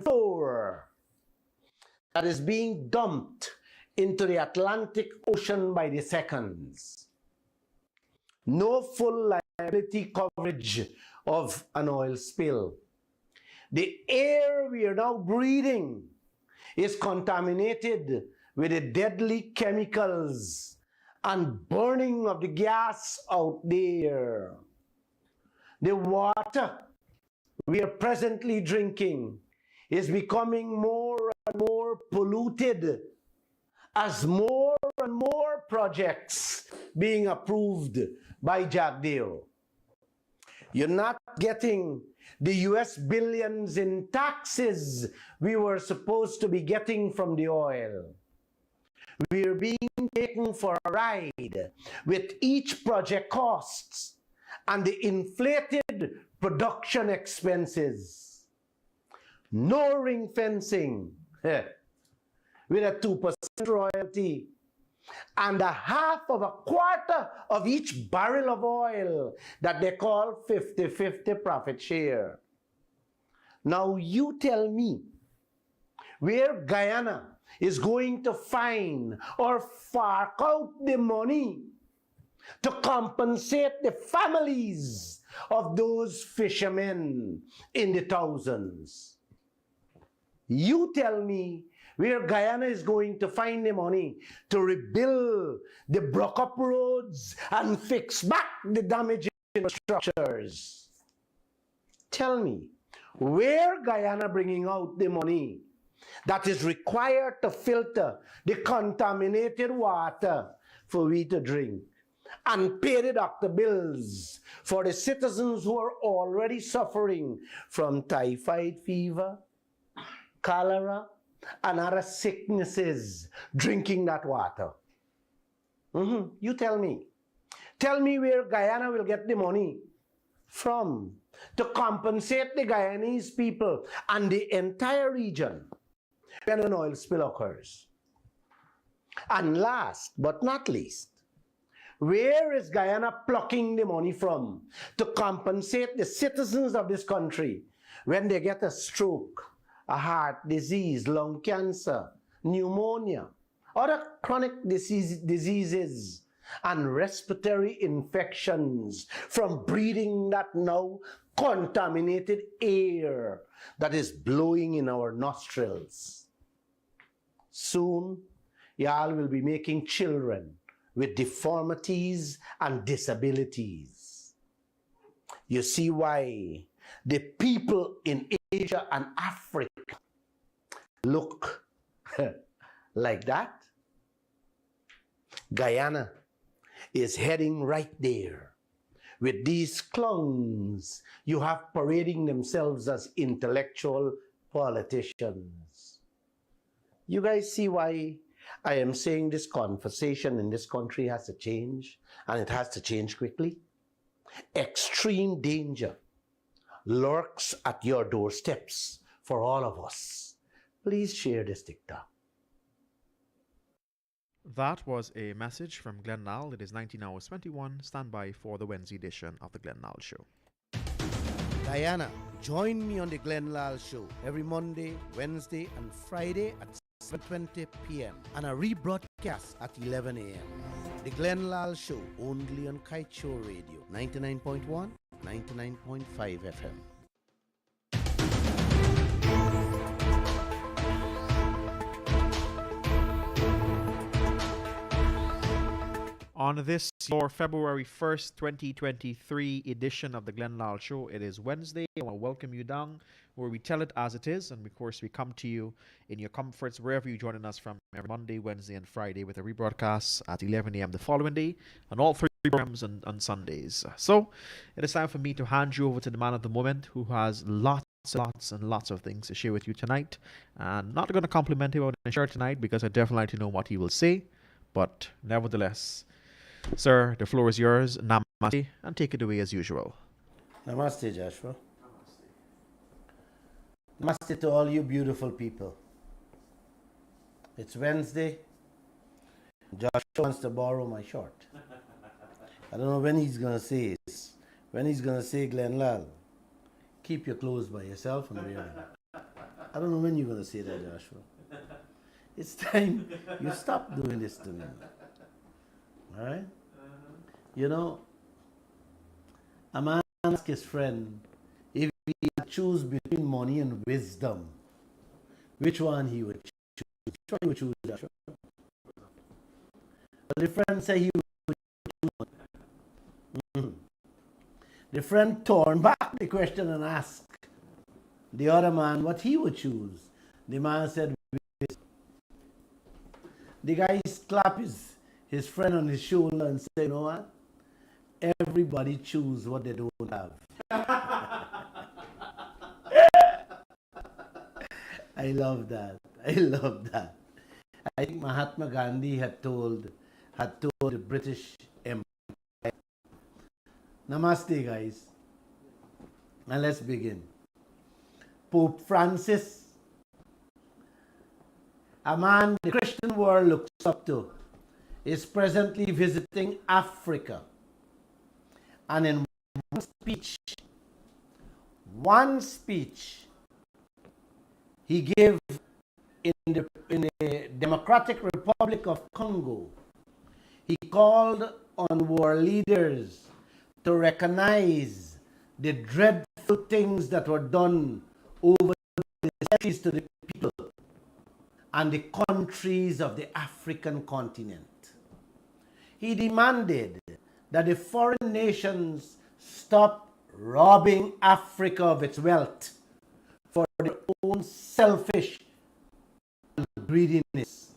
floor that is being dumped into the Atlantic Ocean by the seconds. No full liability coverage of an oil spill. The air we are now breathing is contaminated with the deadly chemicals and burning of the gas out there. The water we are presently drinking is becoming more and more polluted as more and more projects being approved by Jack Dale. You're not getting the US billions in taxes we were supposed to be getting from the oil. We're being taken for a ride with each project costs and the inflated production expenses. No ring fencing with a 2% royalty and a half of a quarter of each barrel of oil that they call 50-50 profit share. Now you tell me where Guyana is going to find or fork out the money to compensate the families of those fishermen in the thousands. You tell me where Guyana is going to find the money to rebuild the broke-up roads and fix back the damaged infrastructures. Tell me, where Guyana bringing out the money that is required to filter the contaminated water for we to drink and pay the doctor bills for the citizens who are already suffering from typhoid fever, cholera, and other sicknesses drinking that water? You tell me. Tell me where Guyana will get the money from to compensate the Guyanese people and the entire region when an oil spill occurs. And last but not least, where is Guyana plucking the money from to compensate the citizens of this country when they get a stroke, a heart disease, lung cancer, pneumonia, other chronic diseases, and respiratory infections from breathing that now contaminated air that is blowing in our nostrils? Soon, y'all will be making children with deformities and disabilities. You see why the people in Asia and Africa look like that? Guyana is heading right there with these clowns you have parading themselves as intellectual politicians. You guys see why I am saying this conversation in this country has to change, and it has to change quickly? Extreme danger lurks at your doorsteps for all of us. Please share this TikTok. That was a message from Glenn Lall. It is 19 hours 21. Stand by for the Wednesday edition of the Glenn Lall Show. Diana, join me on the Glenn Lall Show every Monday, Wednesday, and Friday at 7:20 p.m. and a rebroadcast at 11 a.m. The Glenn Lall Show, only on Kaieteur Radio, 99.1, 99.5 FM. On this, your February 1st, 2023 edition of the Glenn Lall Show, it is Wednesday. I want to welcome you down where we tell it as it is. And of course, we come to you in your comforts, wherever you're joining us from, every Monday, Wednesday, and Friday with a rebroadcast at 11 a.m. the following day, and all three programs on Sundays. So it is time for me to hand you over to the man of the moment who has lots and lots of things to share with you tonight. And not going to compliment him on the shirt tonight because I definitely like to know what he will say. But nevertheless, sir, the floor is yours. Namaste, and take it away as usual. Namaste, Joshua. Namaste to all you beautiful people. It's Wednesday. Joshua wants to borrow my short. I don't know when he's going to say this. When he's going to say, Glenn Lall, keep your clothes by yourself and wear them. I don't know when you're going to say that, Joshua. It's time you stop doing this to me. All right? You know, a man asked his friend if he had to choose between money and wisdom, which one he would choose. Which one he would choose, Joshua? Well, the friend said he would choose money. The friend turned back the question and asked the other man what he would choose. The man said, wisdom. The guy slapped his friend on his shoulder and said, you know what? Everybody choose what they don't have. I love that. I love that. I think Mahatma Gandhi had told the British Empire. Namaste, guys. And let's begin. Pope Francis, a man the Christian world looks up to, is presently visiting Africa. And in one speech he gave in the Democratic Republic of Congo, he called on world leaders to recognize the dreadful things that were done over the centuries to the people and the countries of the African continent. He demanded that the foreign nations stop robbing Africa of its wealth for their own selfish greediness.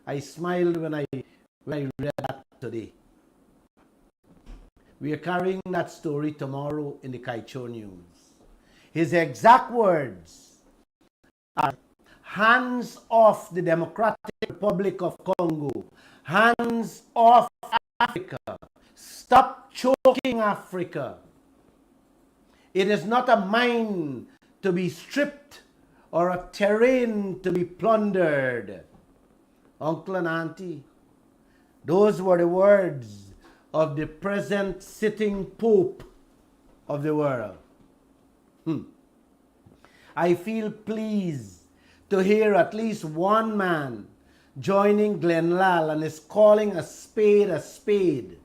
I smiled when I read that today. We are carrying that story tomorrow in the Kaieteur News. His exact words are, hands off the Democratic Republic of Congo, hands off Africa, stop choking Africa. It is not a mine to be stripped or a terrain to be plundered. Uncle and Auntie, those were the words of the present sitting Pope of the world. I feel pleased to hear at least one man joining Lall and is calling a spade,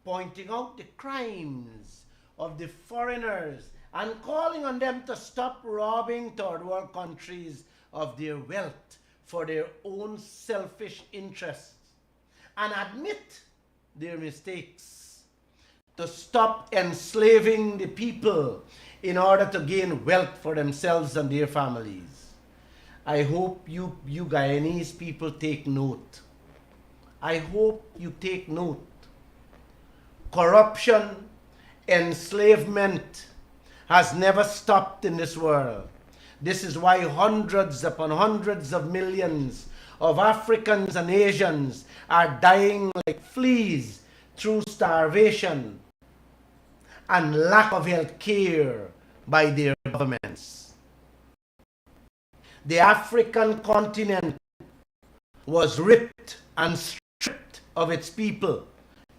pointing out the crimes of the foreigners and calling on them to stop robbing third world countries of their wealth for their own selfish interests and admit their mistakes, to stop enslaving the people in order to gain wealth for themselves and their families. I hope you Guyanese people take note. I hope you take note. Corruption, enslavement has never stopped in this world. This is why hundreds upon hundreds of millions of Africans and Asians are dying like fleas through starvation and lack of health care by their governments. The African continent was ripped and stripped of its people,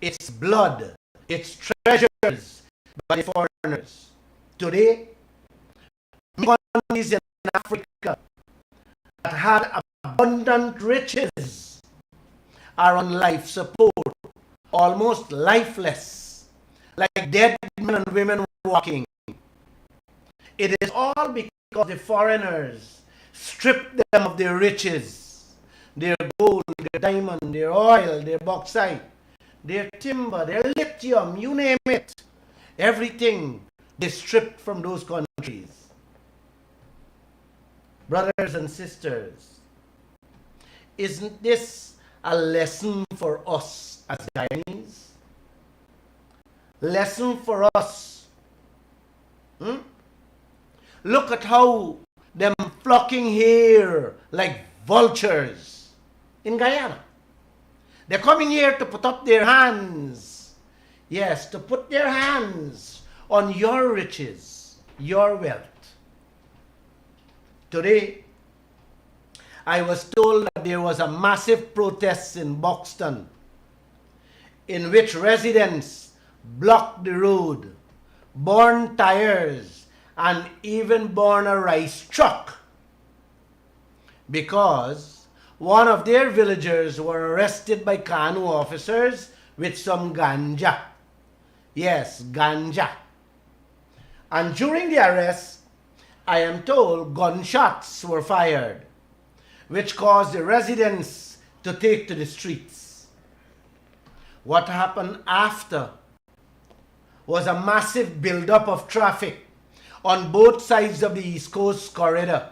its blood, its treasures by the foreigners. Today, countries in Africa that had abundant riches are on life support, almost lifeless, like dead men and women walking. It is all because the foreigners stripped them of their riches, their gold, their diamond, their oil, their bauxite, their timber, their lithium, you name it. Everything they stripped from those countries. Brothers and sisters, isn't this a lesson for us as Guyanese? Lesson for us. Look at how them flocking here like vultures in Guyana. They're coming here to put up their hands. Yes, to put their hands on your riches, your wealth. Today, I was told that there was a massive protest in Buxton in which residents blocked the road, burned tires, and even burn a rice truck because one of their villagers were arrested by Kanu officers with some ganja. Yes, ganja. And during the arrest, I am told gunshots were fired, which caused the residents to take to the streets. What happened after was a massive buildup of traffic on both sides of the East Coast corridor,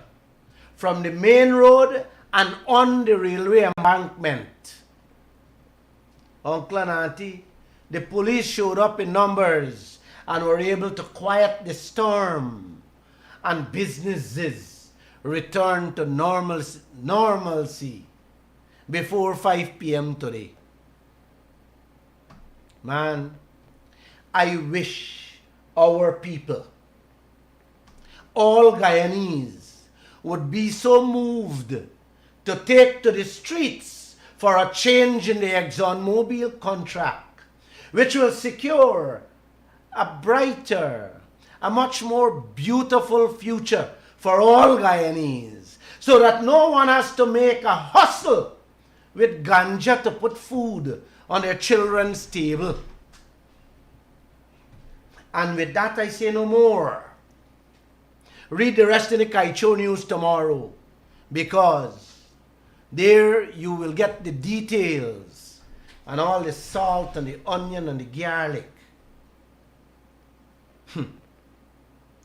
from the main road and on the railway embankment. Uncle and Auntie, the police showed up in numbers and were able to quiet the storm, and businesses returned to normalcy before 5 p.m. today. Man, I wish our people, all Guyanese, would be so moved to take to the streets for a change in the ExxonMobil contract, which will secure a brighter, a much more beautiful future for all Guyanese, so that no one has to make a hustle with ganja to put food on their children's table. And with that, I say no more. Read the rest of the Kaieteur news tomorrow, because there you will get the details and all the salt and the onion and the garlic.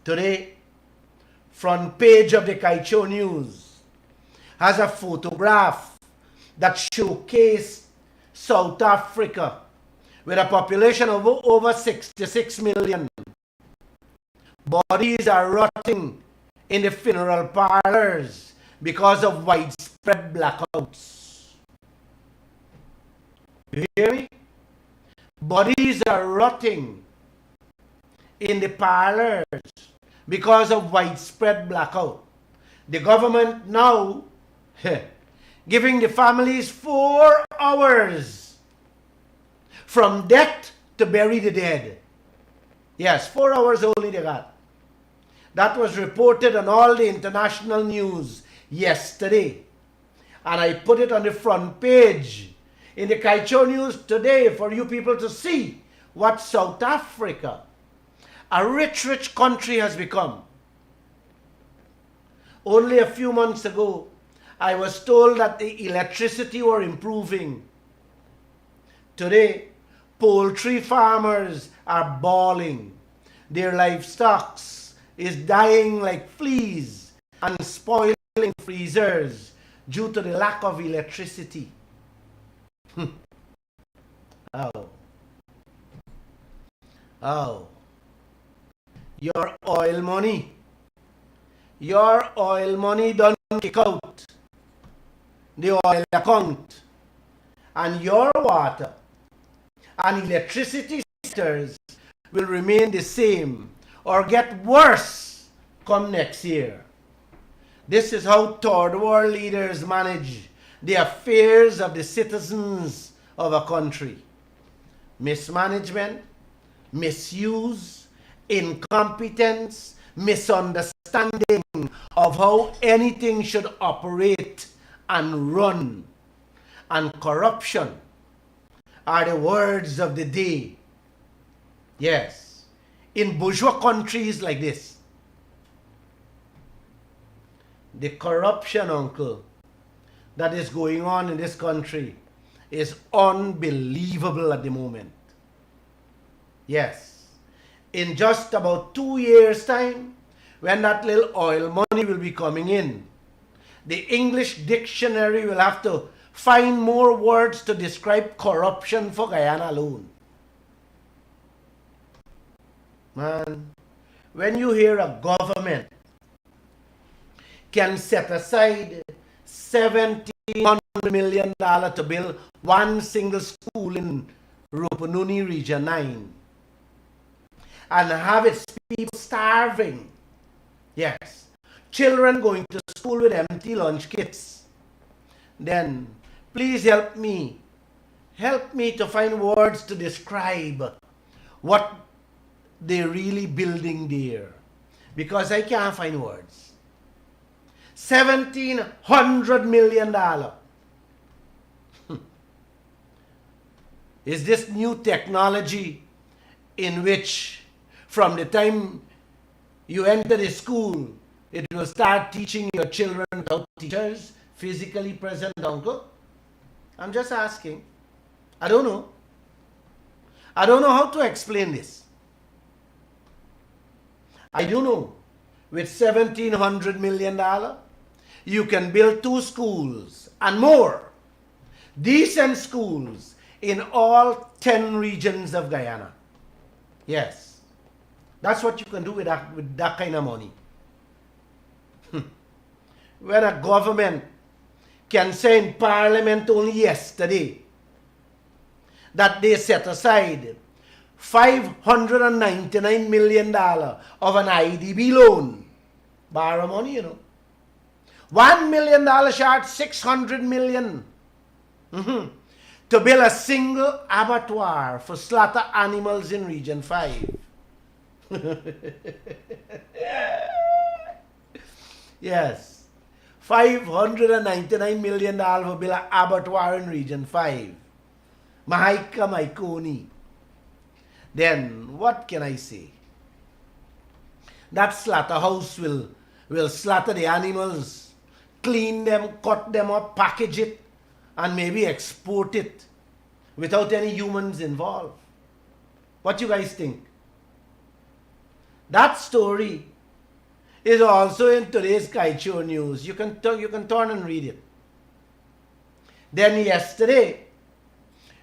Today, front page of the Kaieteur news has a photograph that showcased South Africa with a population of over 66 million. Bodies are rotting in the funeral parlors because of widespread blackouts. You hear me? Bodies are rotting in the parlors because of widespread blackout. The government now giving the families 4 hours from death to bury the dead. Yes, 4 hours only they got. That was reported on all the international news yesterday. And I put it on the front page in the Kaieteur news today for you people to see what South Africa, a rich, rich country, has become. Only a few months ago, I was told that the electricity were improving. Today, poultry farmers are bawling. Their livestock is dying like fleas and spoiling freezers due to the lack of electricity. Oh. Your oil money don't kick out the oil account, and your water and electricity sectors will remain the same or get worse come next year. This is how third world leaders manage the affairs of the citizens of a country. Mismanagement, misuse, incompetence, misunderstanding of how anything should operate and run, and corruption are the words of the day. Yes, in bourgeois countries like this, the corruption, uncle, that is going on in this country is unbelievable at the moment. Yes, in just about 2 years' time, when that little oil money will be coming in, the English dictionary will have to find more words to describe corruption for Guyana alone. Man, when you hear a government can set aside $1,700 million to build one single school in Rupununi Region 9 and have its people starving, yes, children going to school with empty lunch kits, then please help me to find words to describe what they're really building there. because I can't find words. $1,700 million. Is this new technology in which from the time you enter the school, it will start teaching your children without teachers physically present, uncle? I'm just asking. I don't know. I don't know how to explain this. I do know. With $1,700 million, you can build 2 schools and more. Decent schools in all 10 regions of Guyana. Yes. That's what you can do with that kind of money. When a government can say in Parliament only yesterday that they set aside $599 million of an IDB loan. Borrow money, you know. $1 million short, $600 million. To build a single abattoir for slaughter animals in Region 5. Yes. $599 million for build an abattoir in Region 5. Mahaika Maikoni. Then, what can I say? That slaughterhouse will slaughter the animals, clean them, cut them up, package it, and maybe export it without any humans involved. What you guys think? That story is also in today's Kaieteur news. You can turn and read it. Then yesterday,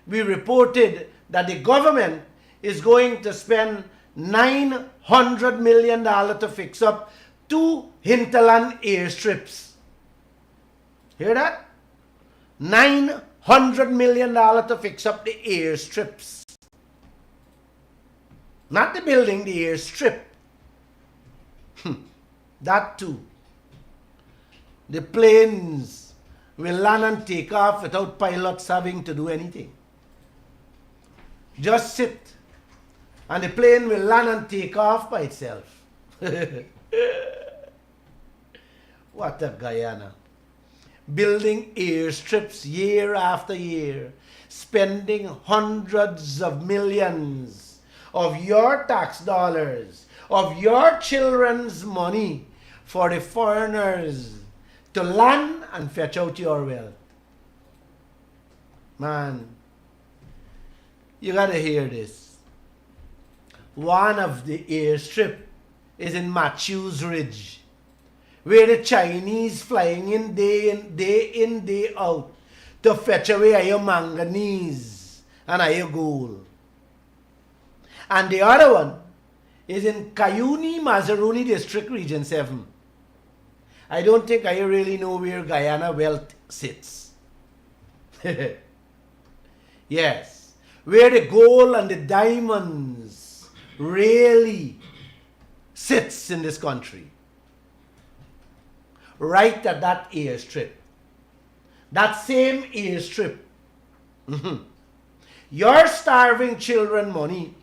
we reported that the government is going to spend $900 million to fix up 2 hinterland airstrips. Hear that? $900 million to fix up the airstrips. Not the building, the airstrip. That too. The planes will land and take off without pilots having to do anything. Just sit. And the plane will land and take off by itself. What a Guyana. Building airstrips year after year. Spending hundreds of millions of your tax dollars, of your children's money for the foreigners to land and fetch out your wealth. Man, you gotta hear this. One of the airstrip is in Matthews Ridge, where the Chinese flying in, day out, to fetch away your manganese and your gold. And the other one is in Cayuni, Mazaruni District, Region 7. I don't think I really know where Guyana wealth sits. Yes, where the gold and the diamonds really sits in this country. Right at that airstrip. That same airstrip. Your starving children money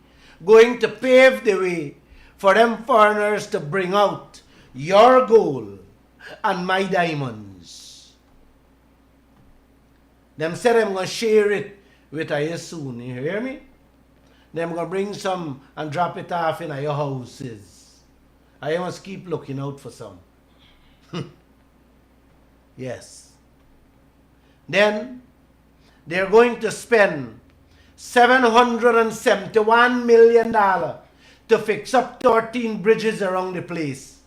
going to pave the way for them foreigners to bring out your gold and my diamonds. Them said I'm going to share it with you soon. You hear me? Them going to bring some and drop it off in your houses. I must keep looking out for some. Yes. Then they're going to spend $771 million to fix up 13 bridges around the place.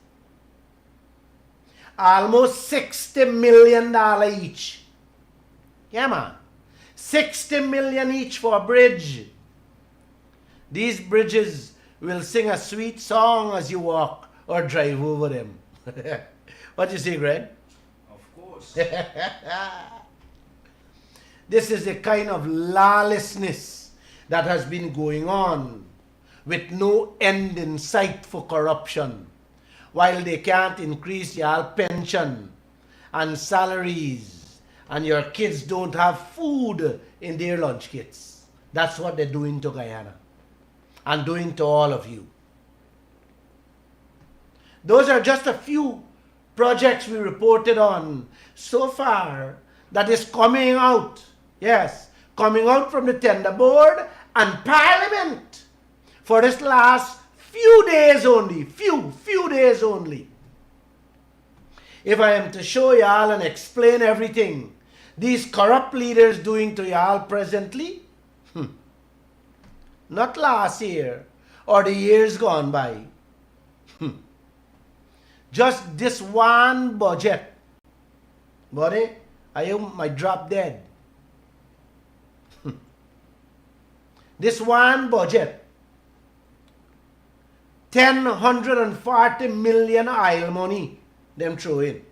Almost $60 million each. Yeah, man. $60 million each for a bridge. These bridges will sing a sweet song as you walk or drive over them. What you say, Greg? Of course. This is the kind of lawlessness that has been going on with no end in sight for corruption, while they can't increase your pension and salaries, and your kids don't have food in their lunch kits. That's what they're doing to Guyana and doing to all of you. Those are just a few projects we reported on so far that is coming out. Yes, coming out from the tender board and Parliament for this last few days only. Few days only. If I am to show y'all and explain everything these corrupt leaders doing to y'all presently, not last year or the years gone by, just this one budget, buddy, I might drop dead. This one budget, 1,040 million oil money them throw in.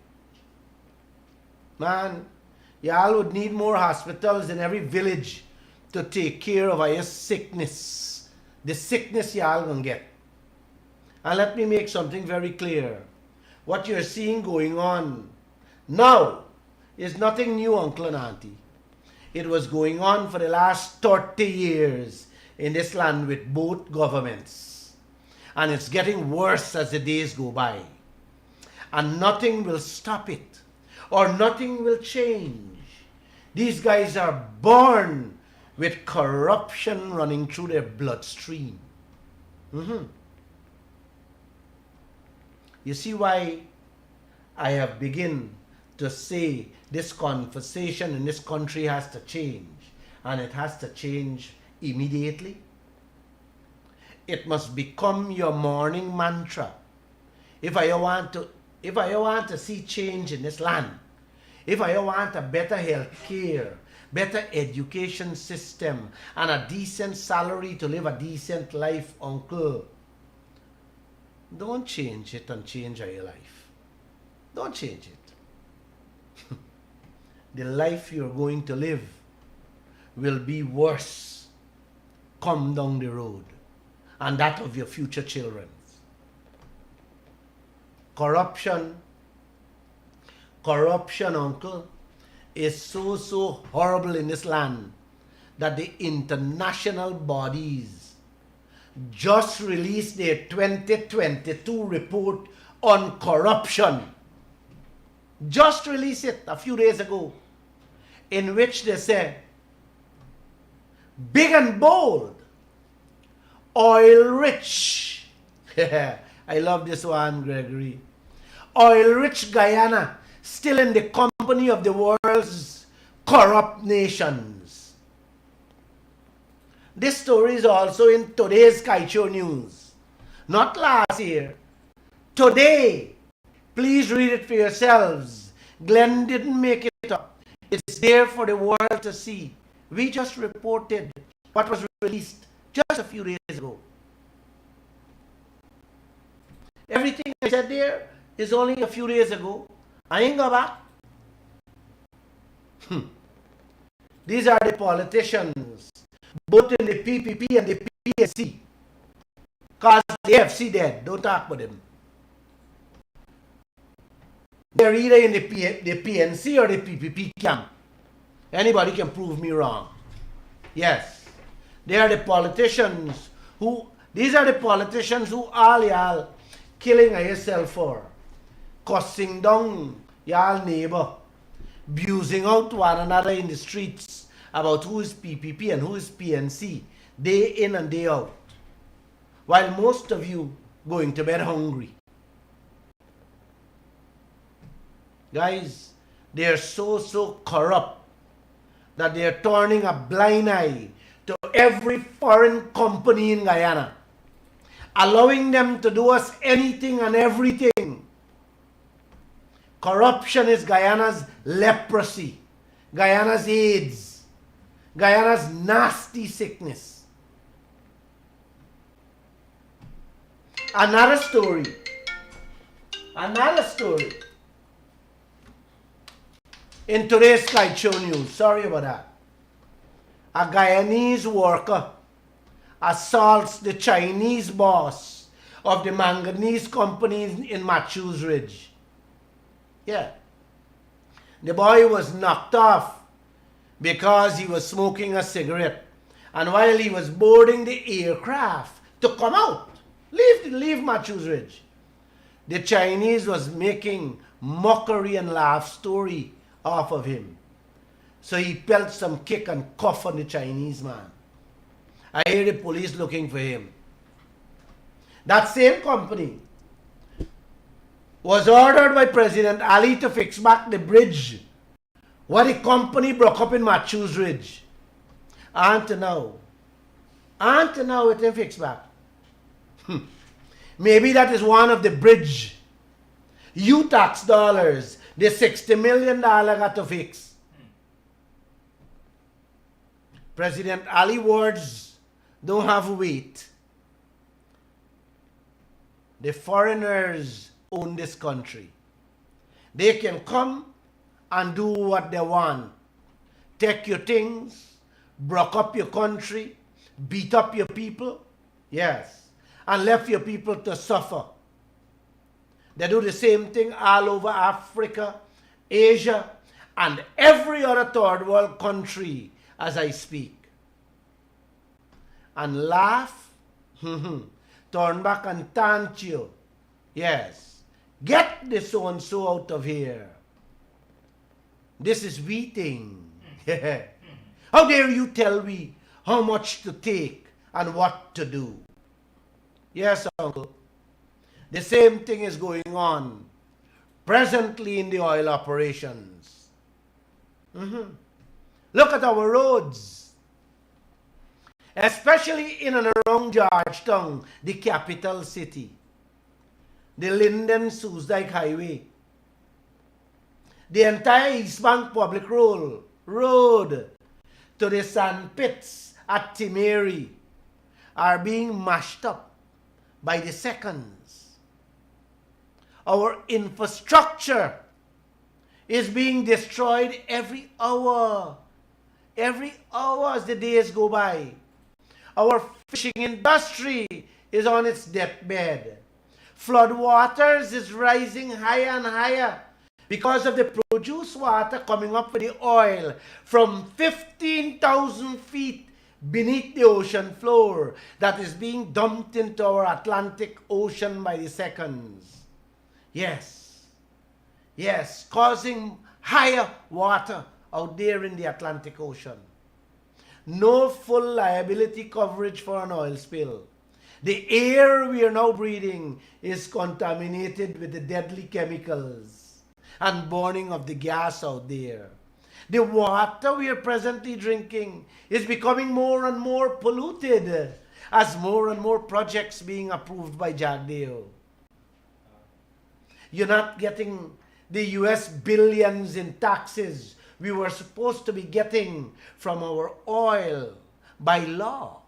Man, y'all would need more hospitals in every village to take care of our sickness. The sickness y'all gonna get. And let me make something very clear. What you're seeing going on now is nothing new, Uncle and Auntie. It was going on for the last 30 years in this land with both governments. And it's getting worse as the days go by. And nothing will stop it. Or nothing will change. These guys are born with corruption running through their bloodstream. You see why I have begun to say this conversation in this country has to change, and it has to change immediately? It must become your morning mantra. If I want to see change in this land, if I want a better health care, better education system, and a decent salary to live a decent life, Uncle, don't change it and change your life. Don't change it. The life you're going to live will be worse come down the road, and that of your future children. Corruption, Uncle, is so horrible in this land that the international bodies just released their 2022 report on corruption. Just released it a few days ago, in which they said, big and bold, oil-rich, I love this one, Gregory, oil-rich Guyana still in the company of the world's corrupt nations. This story is also in today's Kaieteur news. Not last year. Today. Please read it for yourselves. Glenn didn't make it up. It's there for the world to see. We just reported what was released just a few days ago. Everything I said there is only a few days ago. I ain't go back. These are the politicians, both in the PPP and the PSC. Because the FC dead, don't talk about them. They're either in the PNC or the PPP camp. Anybody can prove me wrong. Yes. They are the politicians who, these are the politicians who all y'all killing yourself for. Cussing down y'all neighbor. Abusing out one another in the streets about who is PPP and who is PNC. Day in and day out. While most of you going to bed hungry. Guys, they are so corrupt that they are turning a blind eye to every foreign company in Guyana, allowing them to do us anything and everything. Corruption is Guyana's leprosy, Guyana's AIDS, Guyana's nasty sickness. Another story. In today's Kaieteur news, sorry about that. A Guyanese worker assaults the Chinese boss of the manganese company in Matthews Ridge. Yeah. The boy was knocked off because he was smoking a cigarette. And while he was boarding the aircraft to come out, leave Matthews Ridge, the Chinese was making mockery and laugh story off of him. So he felt some kick and cuff on the Chinese man. I hear the police looking for him. That same company was ordered by President Ali to fix back the bridge where the company broke up in Matthews Ridge. And now it didn't fix back. Maybe that is one of the bridge you tax dollars, the $60 million got to fix. President Ali words don't have weight. The foreigners own this country. They can come and do what they want. Take your things, broke up your country, beat up your people, yes, and left your people to suffer. They do the same thing all over Africa, Asia, and every other third world country as I speak. And laugh, turn back and taunt you. Yes, get this so-and-so out of here. This is we thing. How dare you tell me how much to take and what to do? Yes, uncle. The same thing is going on presently in the oil operations. Look at our roads. Especially in and around Georgetown, the capital city. The Linden-Soesdijk Highway. The entire East Bank Public Road to the sand pits at Timeri are being mashed up by the seconds. Our infrastructure is being destroyed every hour. Every hour as the days go by. Our fishing industry is on its deathbed. Flood waters is rising higher and higher because of the produced water coming up with the oil from 15,000 feet beneath the ocean floor that is being dumped into our Atlantic Ocean by the seconds. Yes, causing higher water out there in the Atlantic Ocean. No full liability coverage for an oil spill. The air we are now breathing is contaminated with the deadly chemicals and burning of the gas out there. The water we are presently drinking is becoming more and more polluted as more and more projects being approved by Jagdeo. You're not getting the US billions in taxes we were supposed to be getting from our oil by law.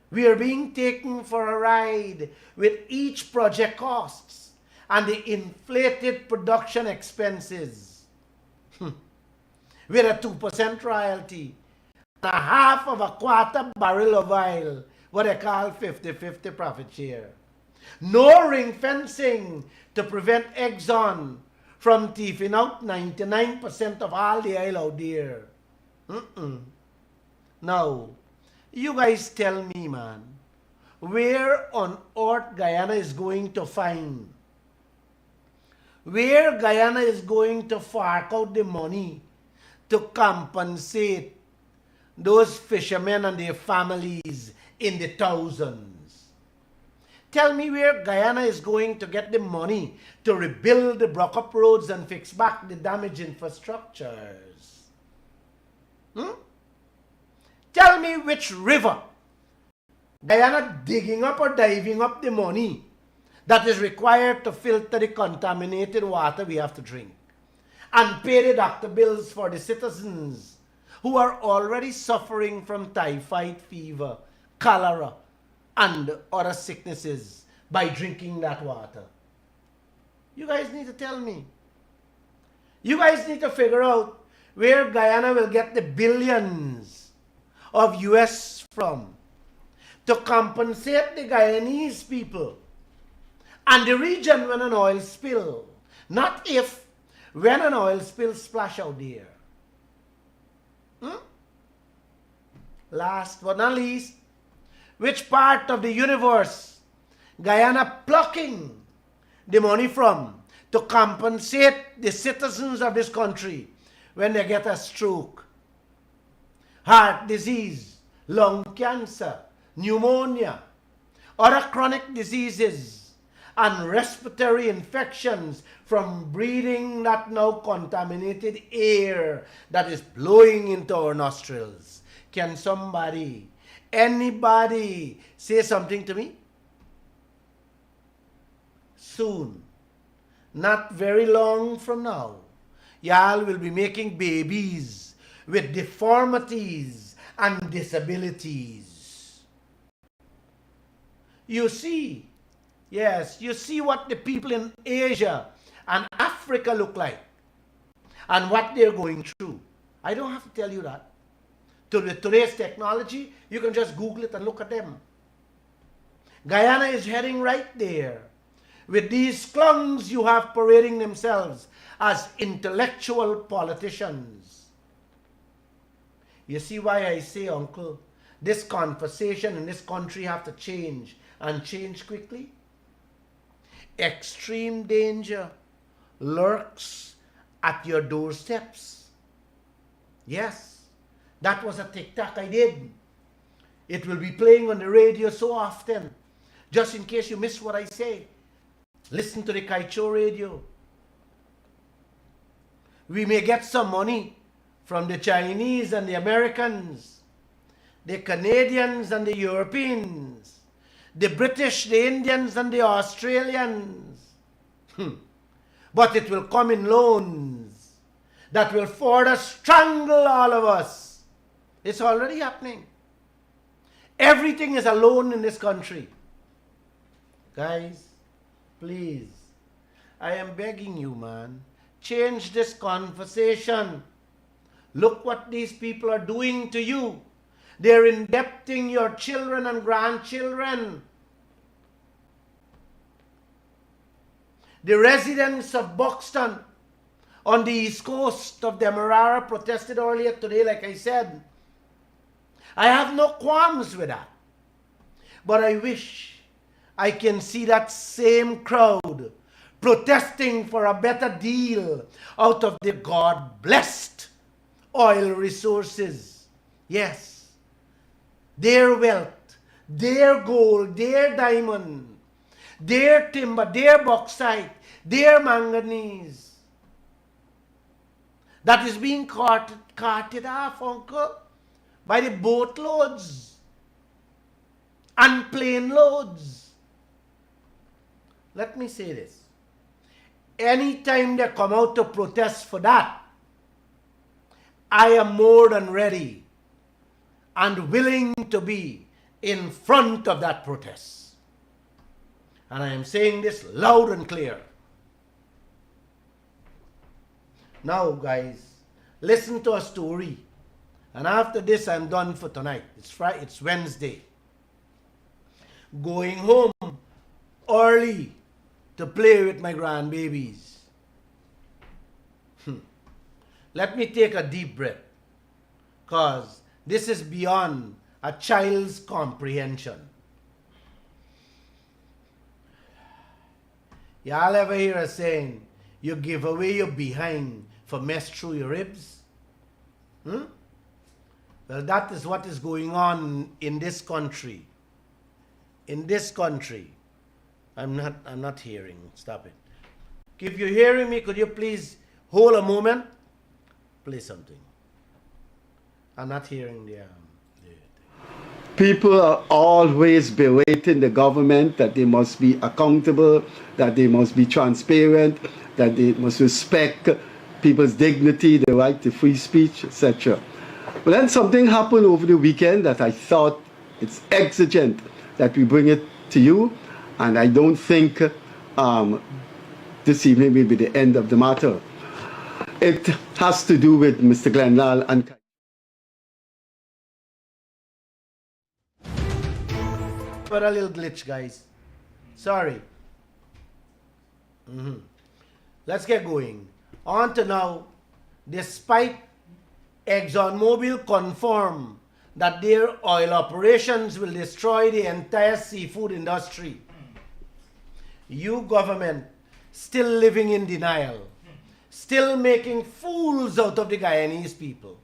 We are being taken for a ride with each project costs and the inflated production expenses. With a 2% royalty and a half of a quarter barrel of oil, what they call 50-50 profit share. No ring fencing to prevent Exxon from thieving out 99% of all the oil out there. Now, you guys tell me, man, where on earth Guyana is going to find? Where Guyana is going to fork out the money to compensate those fishermen and their families in the thousands? Tell me where Guyana is going to get the money to rebuild the broke up roads and fix back the damaged infrastructures. Tell me which river Guyana digging up or diving up the money that is required to filter the contaminated water we have to drink and pay the doctor bills for the citizens who are already suffering from typhoid fever, cholera, and other sicknesses by drinking that water. You guys need to tell me. You guys need to figure out where Guyana will get the billions of US from to compensate the Guyanese people and the region when an oil spill. Not if, when an oil spill splash out there. Last but not least, which part of the universe Guyana plucking the money from to compensate the citizens of this country when they get a stroke, heart disease, lung cancer, pneumonia, other chronic diseases, and respiratory infections from breathing that now contaminated air that is blowing into our nostrils. Can somebody, anybody say something to me? Soon, not very long from now, y'all will be making babies with deformities and disabilities. You see, yes, you see what the people in Asia and Africa look like and what they're going through. I don't have to tell you that. With today's technology, you can just Google it and look at them. Guyana is heading right there. With these clowns you have parading themselves as intellectual politicians. You see why I say, Uncle, this conversation in this country have to change, and change quickly? Extreme danger lurks at your doorsteps. Yes, that was a tic-tac I did. It will be playing on the radio so often. Just in case you miss what I say, listen to the Kaieteur radio. We may get some money from the Chinese and the Americans, the Canadians and the Europeans, the British, the Indians and the Australians. But it will come in loans that will further strangle all of us. It's already happening. Everything is a loan in this country. Guys, please, I am begging you, man, change this conversation. Look what these people are doing to you. They're indebting your children and grandchildren. The residents of Buxton on the east coast of Demerara protested earlier today, like I said. I have no qualms with that. But I wish I can see that same crowd protesting for a better deal out of the God-blessed oil resources. Yes, their wealth, their gold, their diamond, their timber, their bauxite, their manganese that is being carted off, Uncle, by the boatloads and plane loads. Let me say this. Anytime they come out to protest for that, I am more than ready and willing to be in front of that protest. And I am saying this loud and clear. Now, guys, listen to a story. And after this, I'm done for tonight. It's Wednesday. Going home early to play with my grandbabies. Let me take a deep breath, because this is beyond a child's comprehension. Y'all ever hear a saying, you give away your behind for mess through your ribs? Well, that is what is going on in this country. In this country. I'm not hearing. Stop it. If you're hearing me, could you please hold a moment? Play something. I'm not hearing the People are always berating the government that they must be accountable, that they must be transparent, that they must respect people's dignity, the right to free speech, etc. But then something happened over the weekend that I thought it's exigent that we bring it to you, and I don't think this evening will be the end of the matter. It has to do with Mr. Lall and Kaieteur. For a little glitch, guys. Sorry. Let's get going. On to now. Despite ExxonMobil confirm that their oil operations will destroy the entire seafood industry, you government still living in denial, still making fools out of the Guyanese people.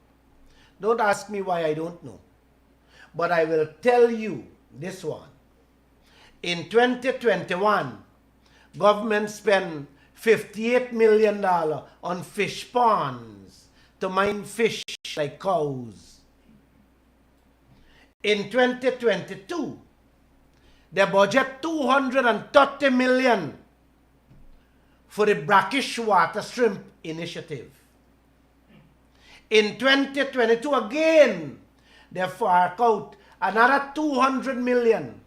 Don't ask me why, I don't know. But I will tell you this one. In 2021, government spent $58 million on fish ponds to mine fish like cows. In 2022, they budget $230 million for the brackish water shrimp initiative. In 2022 again, they fork out another $200 million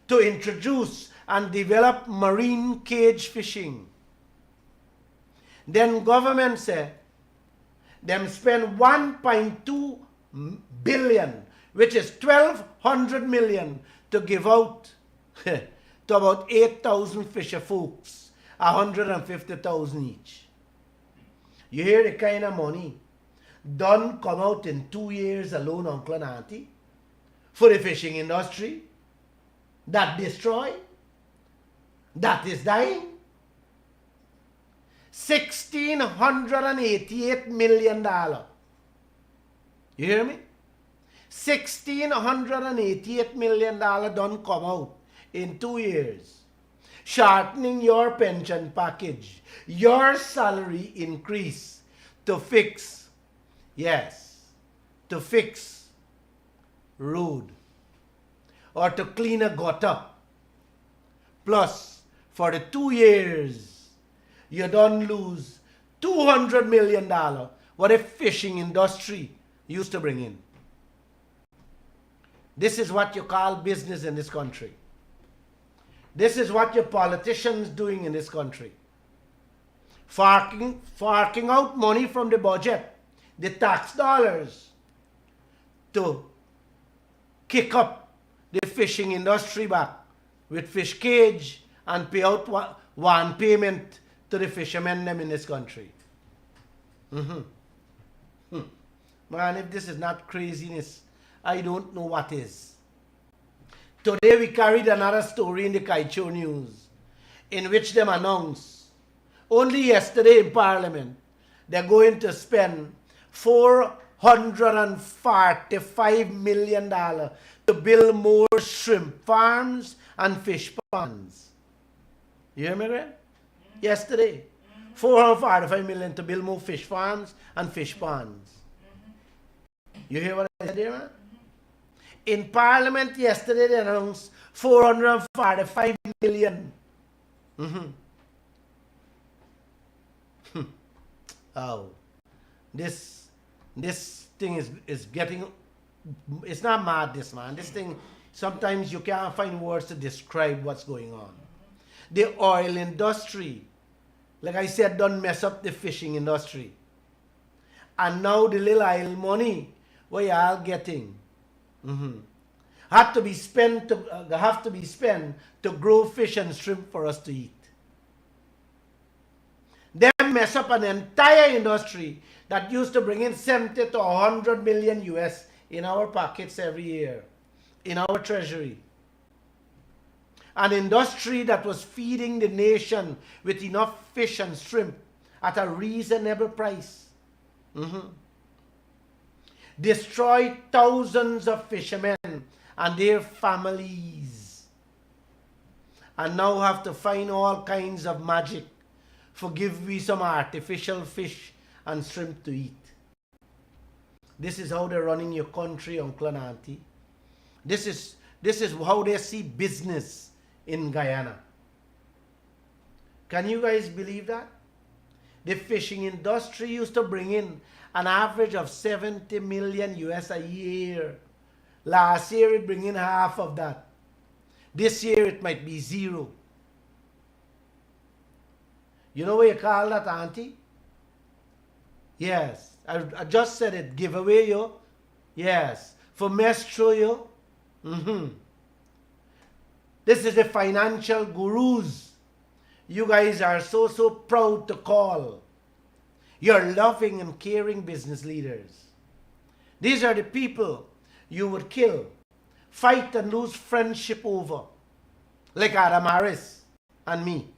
to introduce and develop marine cage fishing. Then government said, them spend 1.2 billion, which is 1,200 million, to give out to about 8,000 fisher folks, 150,000 each. You hear the kind of money done come out in 2 years alone, uncle and auntie, for the fishing industry that destroy, that is dying. $1,688 million. You hear me? $1,688 million done come out in 2 years. Shortening your pension package, your salary increase to fix, yes, to fix road or to clean a gutter. Plus, for the 2 years, you don't lose $200 million what a fishing industry used to bring in. This is what you call business in this country. This is what your politicians doing in this country. Forking out money from the budget, the tax dollars, to kick up the fishing industry back with fish cage and pay out one payment to the fishermen them in this country. Man, if this is not craziness, I don't know what is. Today we carried another story in the Kaieteur news in which them announced, only yesterday in Parliament, they're going to spend $445 million to build more shrimp farms and fish ponds. You hear me, right? Yesterday, $445 million to build more fish farms and fish ponds. You hear what I said here, man? In Parliament yesterday, they announced $445 million. Oh, this thing is getting, it's not madness, man. This thing, sometimes you can't find words to describe what's going on. The oil industry, like I said, don't mess up the fishing industry. And now the little oil money, what you all getting, have to be spent to grow fish and shrimp for us to eat. They mess up an entire industry that used to bring in 70 to 100 million US in our pockets every year, in our treasury. An industry that was feeding the nation with enough fish and shrimp at a reasonable price. Destroy thousands of fishermen and their families. And now have to find all kinds of magic for give we some artificial fish and shrimp to eat. This is how they're running your country, uncle and auntie. This is how they see business in Guyana. Can you guys believe that? The fishing industry used to bring in an average of 70 million US a year. Last year it bring in half of that. This year it might be zero. You know what you call that, auntie? Yes, I just said it. Giveaway, yo. Yes, for Mestro, yo. This is the financial gurus you guys are so proud to call. You're loving and caring business leaders. These are the people you would kill, fight and lose friendship over, like Adam Harris and me.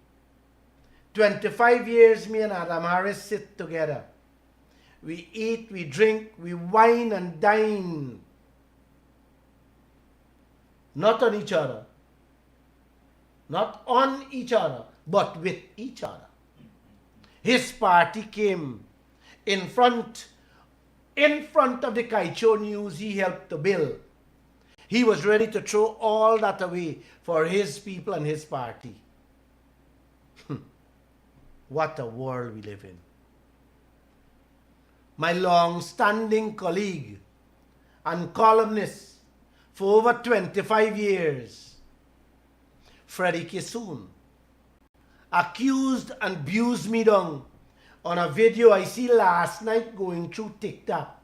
25 years, me and Adam Harris sit together. We eat, we drink, we wine and dine. Not on each other. Not on each other, but with each other. His party came in front of the Kaieteur News he helped to build. He was ready to throw all that away for his people and his party. What a world we live in. My long-standing colleague and columnist for over 25 years, Freddie Kissoon, accused and abused me down on a video I see last night going through TikTok.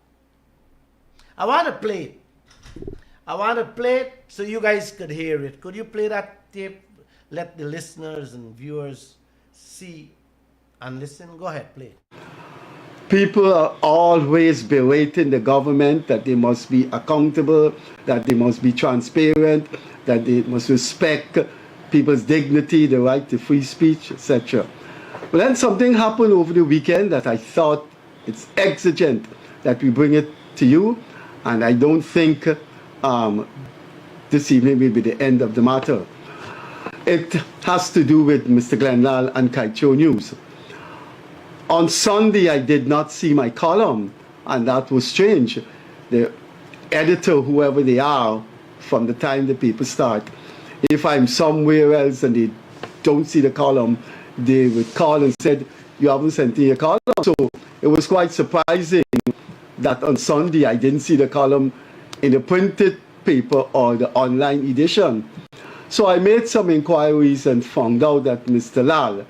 I want to play it. I want to play it so you guys could hear it. Could you play that tape? Let the listeners and viewers see and listen. Go ahead, play it. People are always berating the government that they must be accountable, that they must be transparent, that they must respect people's dignity, the right to free speech, etc. But then something happened over the weekend that I thought it's exigent that we bring it to you, and I don't think this evening will be the end of the matter. It has to do with Mr. Lall and Kaieteur News. On Sunday, I did not see my column, and that was strange. The editor, whoever they are, from the time the people start, if I'm somewhere else and they don't see the column, they would call and said, you haven't sent me a column. So it was quite surprising that on Sunday I didn't see the column in the printed paper or the online edition. So I made some inquiries and found out that Mr. Lall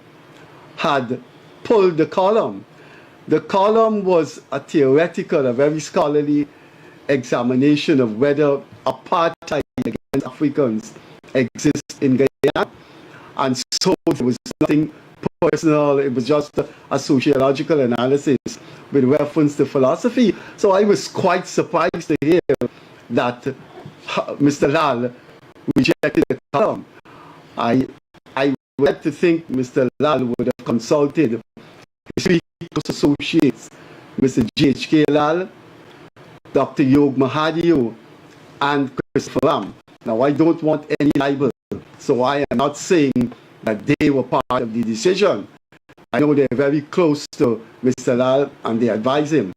had pulled the column. The column was a theoretical, a very scholarly examination of whether apartheid against Africans exists in Guyana. And so there was nothing personal, it was just a sociological analysis with reference to philosophy. So I was quite surprised to hear that Mr. Lall rejected the column. I would like to think Mr. Lall would have consulted his three close associates, Mr. J.H.K. Lall, Dr. Yog Mahadio, and Christopher Ram. Now, I don't want any libel, so I am not saying that they were part of the decision. I know they're very close to Mr. Lall and they advise him.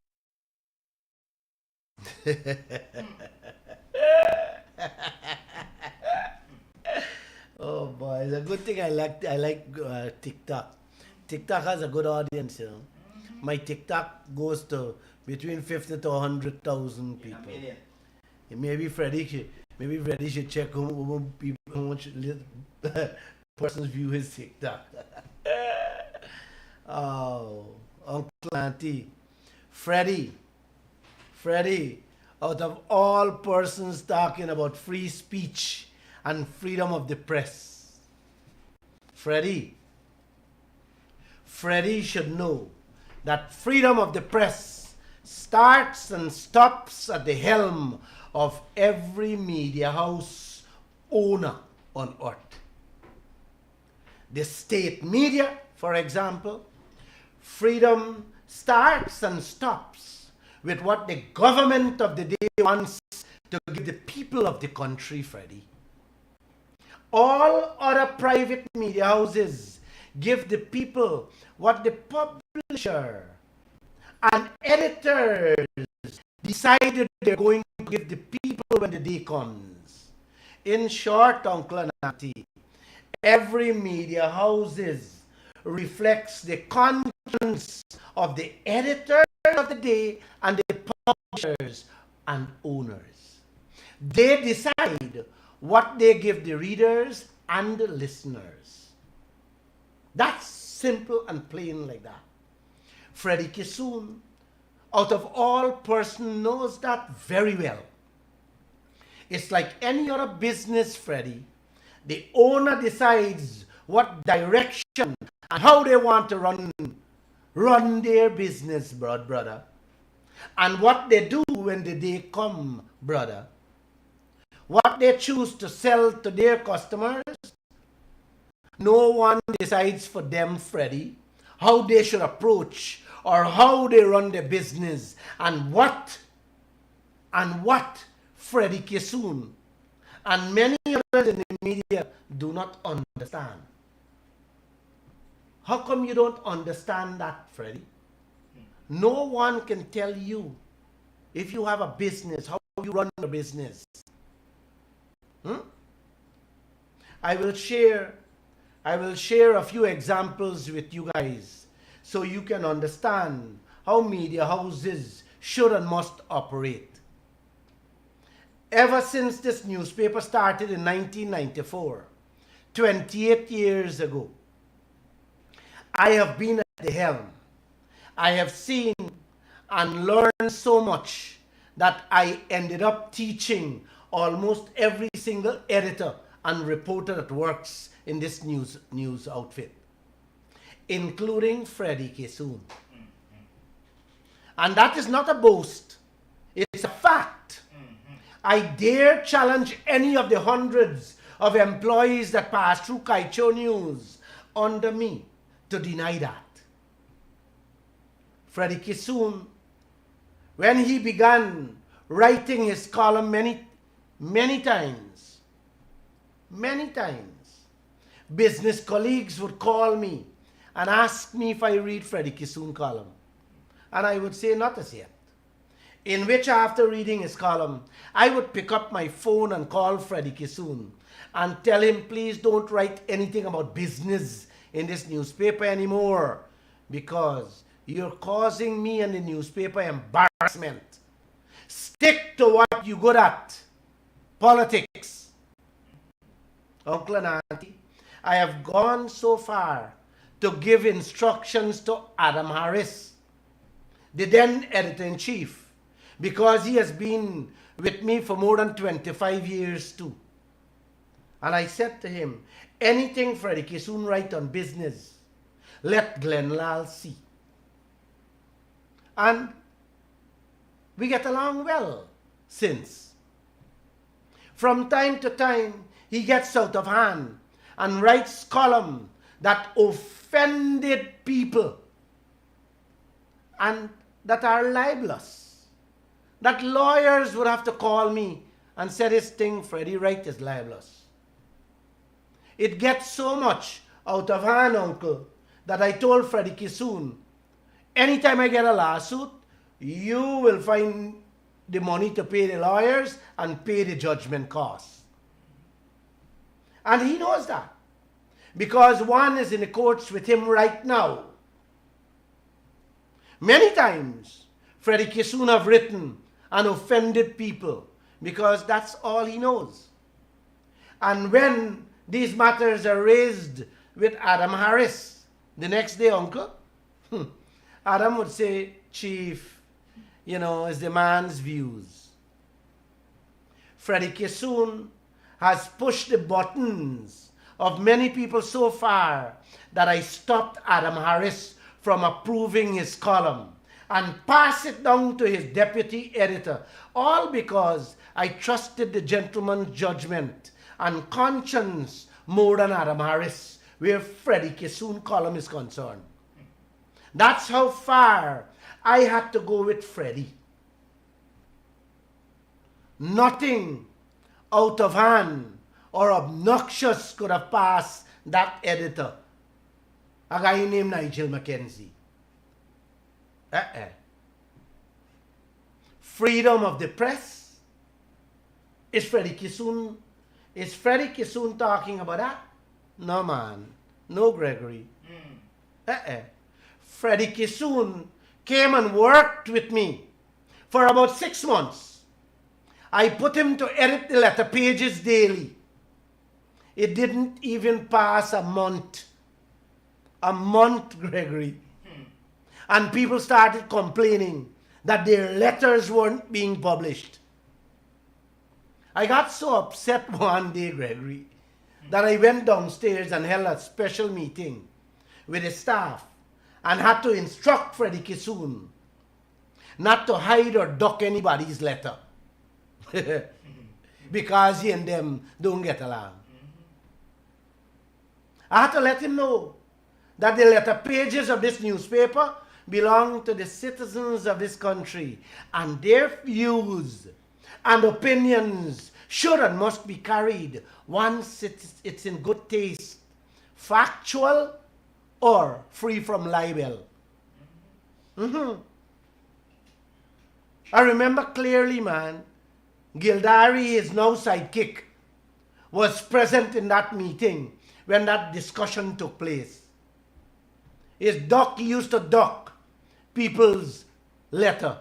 Oh boy, it's a good thing I like TikTok. TikTok has a good audience, you know. My TikTok goes to between 50 to 100,000 people. Maybe Freddie should check how much persons view his TikTok. Oh, Uncle Auntie, Freddie, out of all persons talking about free speech and freedom of the press, Freddie should know that freedom of the press starts and stops at the helm of every media house owner on earth. The state media, for example, freedom starts and stops with what the government of the day wants to give the people of the country, Freddie. All other private media houses give the people what the publisher and editors decided they're going to give the people when the day comes. In short, Uncle and Auntie, every media houses reflects the conscience of the editors of the day and the publishers and owners. They decide what they give the readers and the listeners. That's simple and plain like that. Freddie Kissoon, out of all person, knows that very well. It's like any other business, Freddie. The owner decides what direction and how they want to run their business, brother. And what they do when the day come, brother. What they choose to sell to their customers, No one decides for them, Freddie, how they should approach or how they run their business and what Freddie Kissoon and many others in the media do not understand. How come you don't understand that, Freddie? No one can tell you if you have a business, how you run a business. I will share a few examples with you guys so you can understand how media houses should and must operate. Ever since this newspaper started in 1994, 28 years ago, I have been at the helm. I have seen and learned so much that I ended up teaching almost every single editor and reporter that works in this news outfit, including Freddie Kissoon. And that is not a boast. It's a fact. I dare challenge any of the hundreds of employees that pass through Kaieteur News under me to deny that. Freddie Kissoon, when he began writing his column many times, business colleagues would call me and ask me if I read Freddie Kissoon column. And I would say not as yet. In which after reading his column, I would pick up my phone and call Freddie Kissoon and tell him, please don't write anything about business in this newspaper anymore because you're causing me and the newspaper embarrassment. Stick to what you're good at. Politics. Uncle and Auntie, I have gone so far to give instructions to Adam Harris, the then editor-in-chief, because he has been with me for more than 25 years too. And I said to him, anything Freddie Kissoon write on business, let Lall see. And we get along well since. From time to time, he gets out of hand and writes columns that offended people and that are libelous. That lawyers would have to call me and say this thing Freddie write is libelous. It gets so much out of hand, Uncle, that I told Freddie Kissoon, anytime I get a lawsuit, you will find the money to pay the lawyers and pay the judgment costs. And he knows that. Because one is in the courts with him right now. Many times, Freddie Kissoon have written and offended people because that's all he knows. And when these matters are raised with Adam Harris, the next day, Uncle, Adam would say, Chief, it's the man's views. Freddie Kissoon has pushed the buttons of many people so far that I stopped Adam Harris from approving his column and pass it down to his deputy editor, all because I trusted the gentleman's judgment and conscience more than Adam Harris, where Freddie Kissoon column is concerned. That's how far I had to go with Freddie. Nothing out of hand or obnoxious could have passed that editor, a guy named Nigel Mackenzie. Freedom of the press? Is Freddie Kissoon talking about that? No, man. No, Gregory. Freddie Kissoon came and worked with me for about 6 months. I put him to edit the letter pages daily. It didn't even pass a month. A month, Gregory. And people started complaining that their letters weren't being published. I got so upset one day, Gregory, that I went downstairs and held a special meeting with the staff and had to instruct Freddie Kissoon not to hide or duck anybody's letter because he and them don't get along. I had to let him know that the letter pages of this newspaper belong to the citizens of this country, and their views and opinions should and must be carried once it's in good taste, factual or free from libel. I remember clearly, man, Gildari, his now sidekick, was present in that meeting when that discussion took place. He used to duck people's letter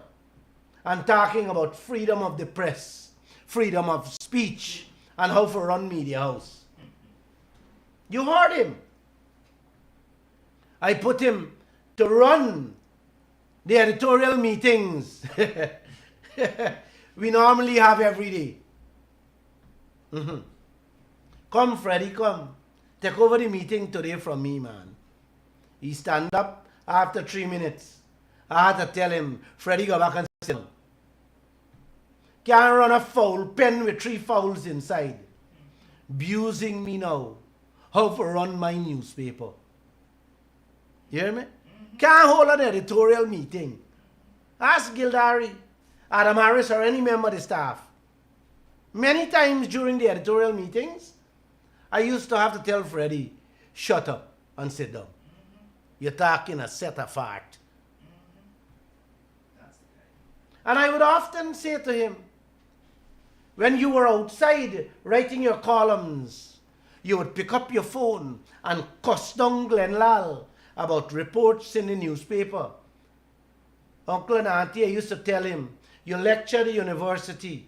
and talking about freedom of the press, freedom of speech, and how to run media house. You heard him. I put him to run the editorial meetings we normally have every day. Come, Freddie, come. Take over the meeting today from me, man. He stand up after 3 minutes. I had to tell him, Freddie, go back and sit down. Can't run a foul pen with 3 fouls inside. Abusing me now. How to run my newspaper. You hear me? Can't hold an editorial meeting. Ask Gildari, Adam Harris, or any member of the staff. Many times during the editorial meetings, I used to have to tell Freddie, shut up and sit down. You're talking a set of fart. And I would often say to him, when you were outside writing your columns, you would pick up your phone and cuss down Glenn Lall about reports in the newspaper. Uncle and Auntie, I used to tell him, you lecture at the university.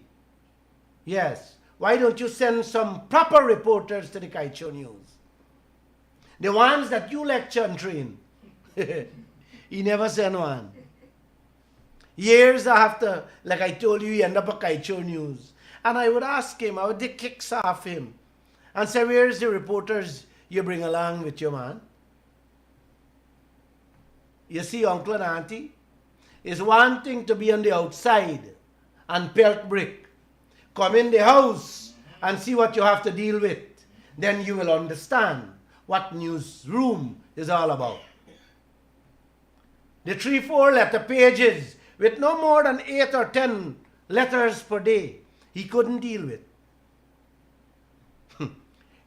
Yes. Why don't you send some proper reporters to the Kaieteur News? The ones that you lecture and train. He never sent one. Years after, like I told you, he ended up at Kaieteur News. And I would ask him, I would take kicks off him and say, where's the reporters you bring along with you, man? You see, Uncle and Auntie, is one thing to be on the outside and pelt brick. Come in the house and see what you have to deal with. Then you will understand what newsroom is all about. The 3-4 letter pages with no more than 8 or 10 letters per day, he couldn't deal with.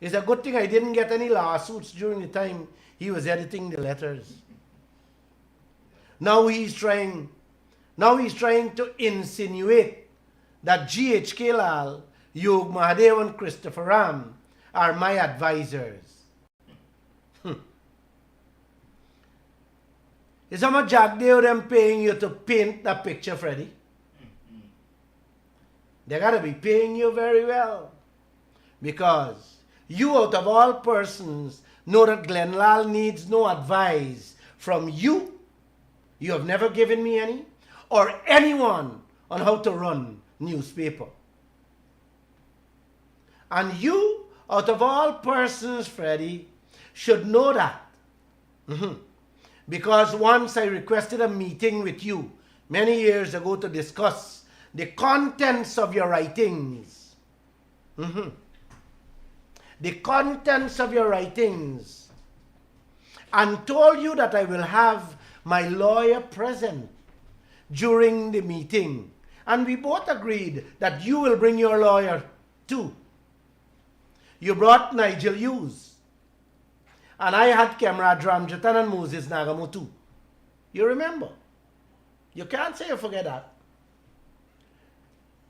It's a good thing I didn't get any lawsuits during the time he was editing the letters. Now he's trying to insinuate that GHK Lall, Yog Mahadev and Christopher Ram are my advisors. Is how much Jagdeo them paying you to paint that picture, Freddie? They gotta be paying you very well. Because you, out of all persons, know that Glenn Lall needs no advice from you. You have never given me any, or anyone on how to run newspaper. And you, out of all persons, Freddie, should know that. Because once I requested a meeting with you many years ago to discuss the contents of your writings. The contents of your writings. And told you that I will have my lawyer present during the meeting. And we both agreed that you will bring your lawyer too. You brought Nigel Hughes. And I had Kemrad Ramjatan and Moses Nagamutu. You remember? You can't say you forget that.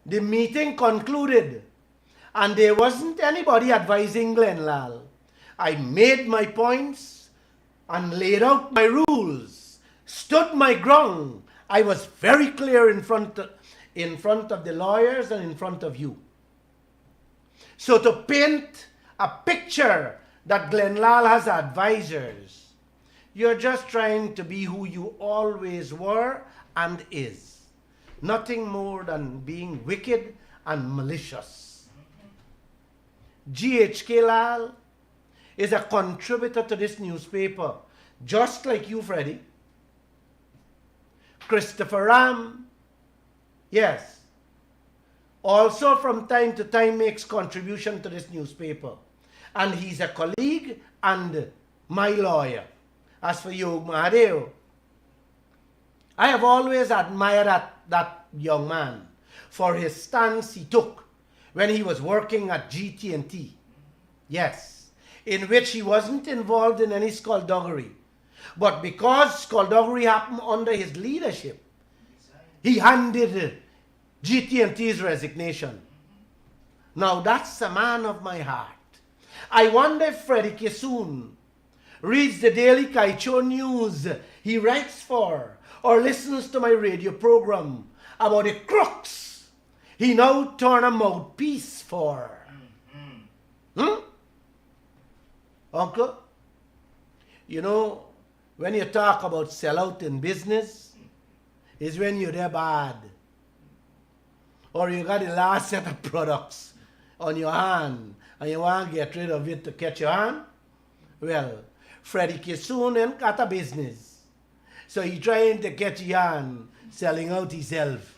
The meeting concluded and there wasn't anybody advising Glenn Lall. I made my points and laid out my rules, stood my ground. I was very clear in front of the lawyers and in front of you. So to paint a picture that Glenn Lall has advisors, you're just trying to be who you always were and is. Nothing more than being wicked and malicious. GHK Lall is a contributor to this newspaper, just like you, Freddie. Christopher Ram, yes, also from time to time makes contribution to this newspaper. And he's a colleague and my lawyer. As for Yog Mahadeo, I have always admired that young man for his stance he took when he was working at GT&T. Yes, in which he wasn't involved in any skullduggery. But because skullduggery happened under his leadership, he handed GT&T's resignation. Now that's a man of my heart. I wonder if Freddie Kissoon reads the daily Kaieteur news he writes for, or listens to my radio program about the crooks he now turn a mouthpiece for. Uncle, you know, when you talk about sellout in business, is when you're there bad. Or you got the last set of products on your hand and you want to get rid of it to catch your hand. Well, Freddie Kissoon ain't got a business. So he trying to catch your hand, selling out himself,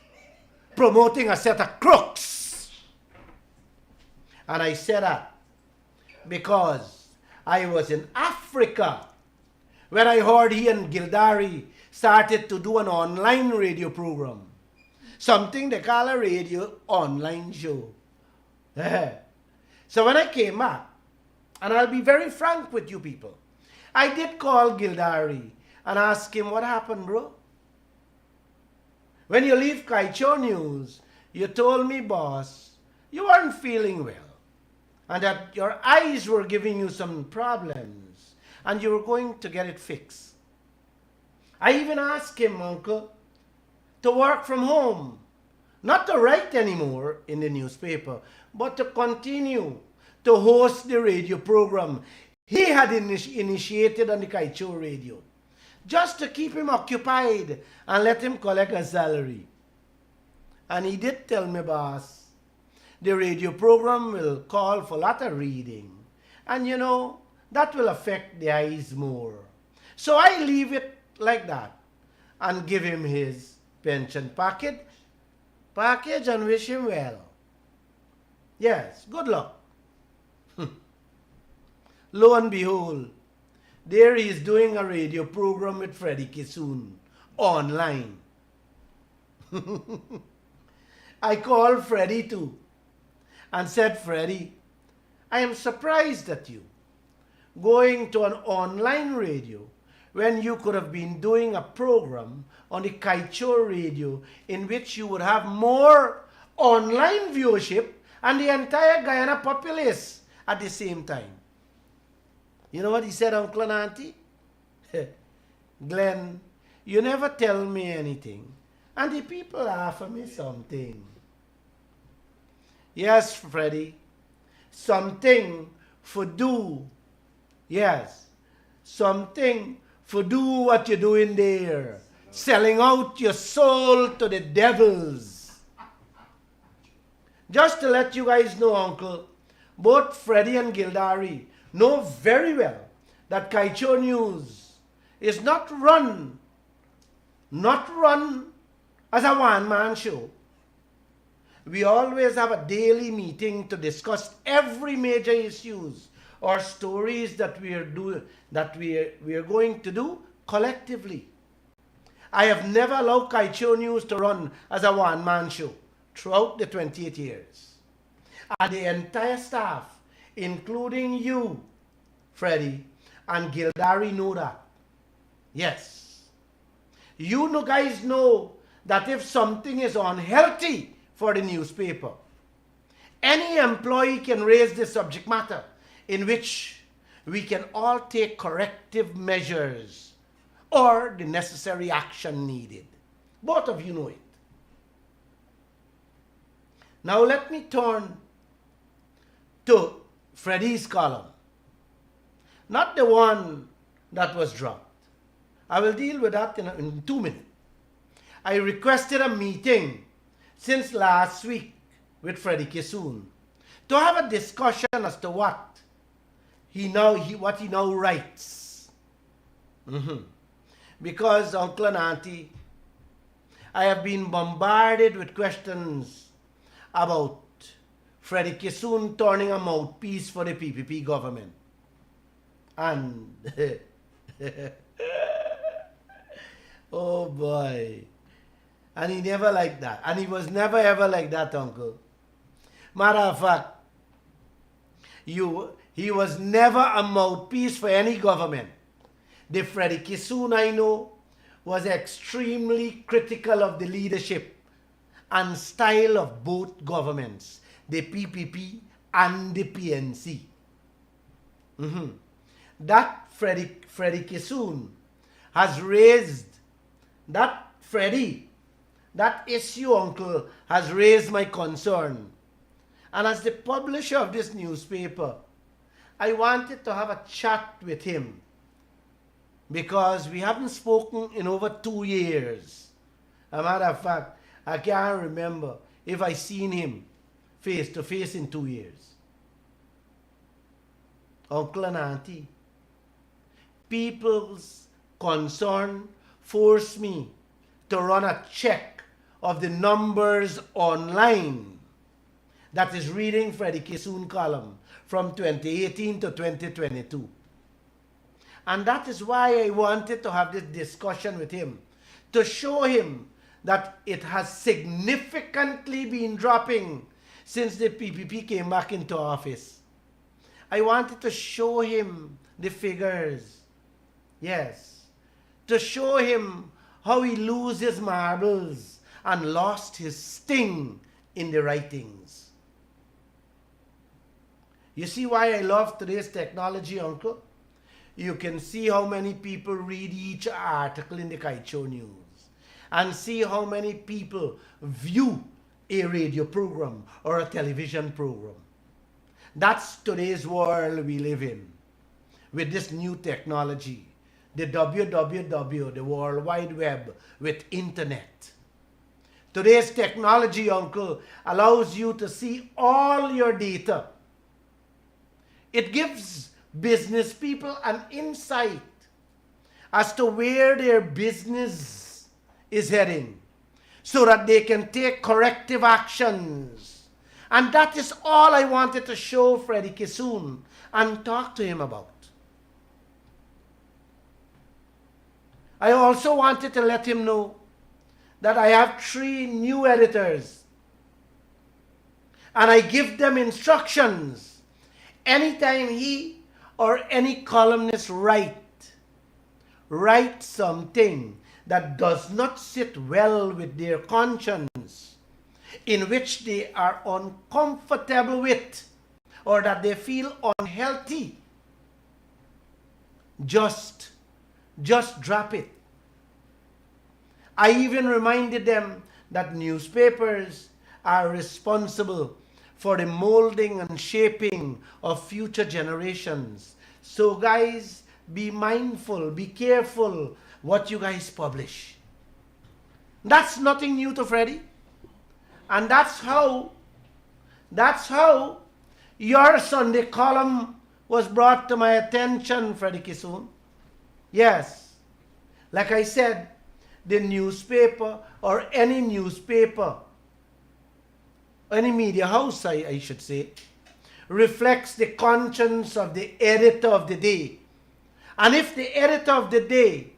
promoting a set of crooks. And I said that because I was in Africa when I heard he and Gildari started to do an online radio program. Something they call a radio online show. So when I came back, and I'll be very frank with you people, I did call Gildari and ask him, what happened, bro? When you leave Kaieteur News, you told me, boss, you weren't feeling well, and that your eyes were giving you some problems, and you were going to get it fixed. I even asked him, uncle, to work from home, not to write anymore in the newspaper, but to continue to host the radio program he had initiated on the Kaieteur radio, just to keep him occupied and let him collect a salary. And he did tell me, boss, the radio program will call for a lot of reading, and you know, that will affect the eyes more. So I leave it like that and give him his pension package and wish him well. Yes, good luck. Lo and behold, there he is doing a radio program with Freddie Kissoon online. I called Freddie too and said, Freddie, I am surprised at you going to an online radio when you could have been doing a program on the Kaieteur radio in which you would have more online viewership and the entire Guyana populace at the same time. You know what he said, uncle and auntie? Glenn, you never tell me anything, and the people offer me something. Yes, Freddie, something for do. Yes, something for do what you're doing there, selling out your soul to the devils. Just to let you guys know, uncle, both Freddie and Gildari know very well that Kaieteur News is not run as a one-man show. We always have a daily meeting to discuss every major issues or stories that we are going to do collectively. I have never allowed Kaieteur News to run as a one-man show throughout the 28 years. And the entire staff, including you, Freddie, and Gildari, know that. Yes. You guys know that if something is unhealthy for the newspaper, any employee can raise the subject matter in which we can all take corrective measures or the necessary action needed. Both of you know it. Now let me turn to Freddie's column. Not the one that was dropped. I will deal with that in 2 minutes. I requested a meeting since last week with Freddie Kissoon to have a discussion as to what he now writes. Because, uncle and auntie, I have been bombarded with questions about Freddie Kissoon turning a mouthpiece for the PPP government. And oh boy. And he never liked that. And he was never ever like that, uncle. Matter of fact, he was never a mouthpiece for any government. The Freddie Kissoon I know was extremely critical of the leadership and style of both governments, the PPP and the PNC. That Freddie Kissoon has raised, that issue, uncle, has raised my concern. And as the publisher of this newspaper, I wanted to have a chat with him because we haven't spoken in over 2 years. As a matter of fact, I can't remember if I seen him face to face in 2 years. Uncle and auntie, people's concern forced me to run a check of the numbers online that is reading Freddie Kissoon column from 2018 to 2022. And that is why I wanted to have this discussion with him, to show him that it has significantly been dropping since the PPP came back into office. I wanted to show him the figures. Yes. To show him how he lose his marbles and lost his sting in the writings. You see why I love today's technology, uncle? You can see how many people read each article in the Kaieteur News and see how many people view a radio program or a television program. That's today's world we live in with this new technology, the WWW, the World Wide Web with internet. Today's technology, uncle, allows you to see all your data. It gives business people an insight as to where their business is heading so that they can take corrective actions. And that is all I wanted to show Freddie Kissoon and talk to him about. I also wanted to let him know that I have 3 new editors and I give them instructions anytime he or any columnist write something that does not sit well with their conscience, in which they are uncomfortable with, or that they feel unhealthy, just drop it. I even reminded them that newspapers are responsible for the molding and shaping of future generations. So guys, be mindful, be careful what you guys publish. That's nothing new to Freddie. And that's how your Sunday column was brought to my attention, Freddie Kissoon. Yes, like I said, the newspaper or any newspaper, any media house, I should say, reflects the conscience of the editor of the day. And if the editor of the day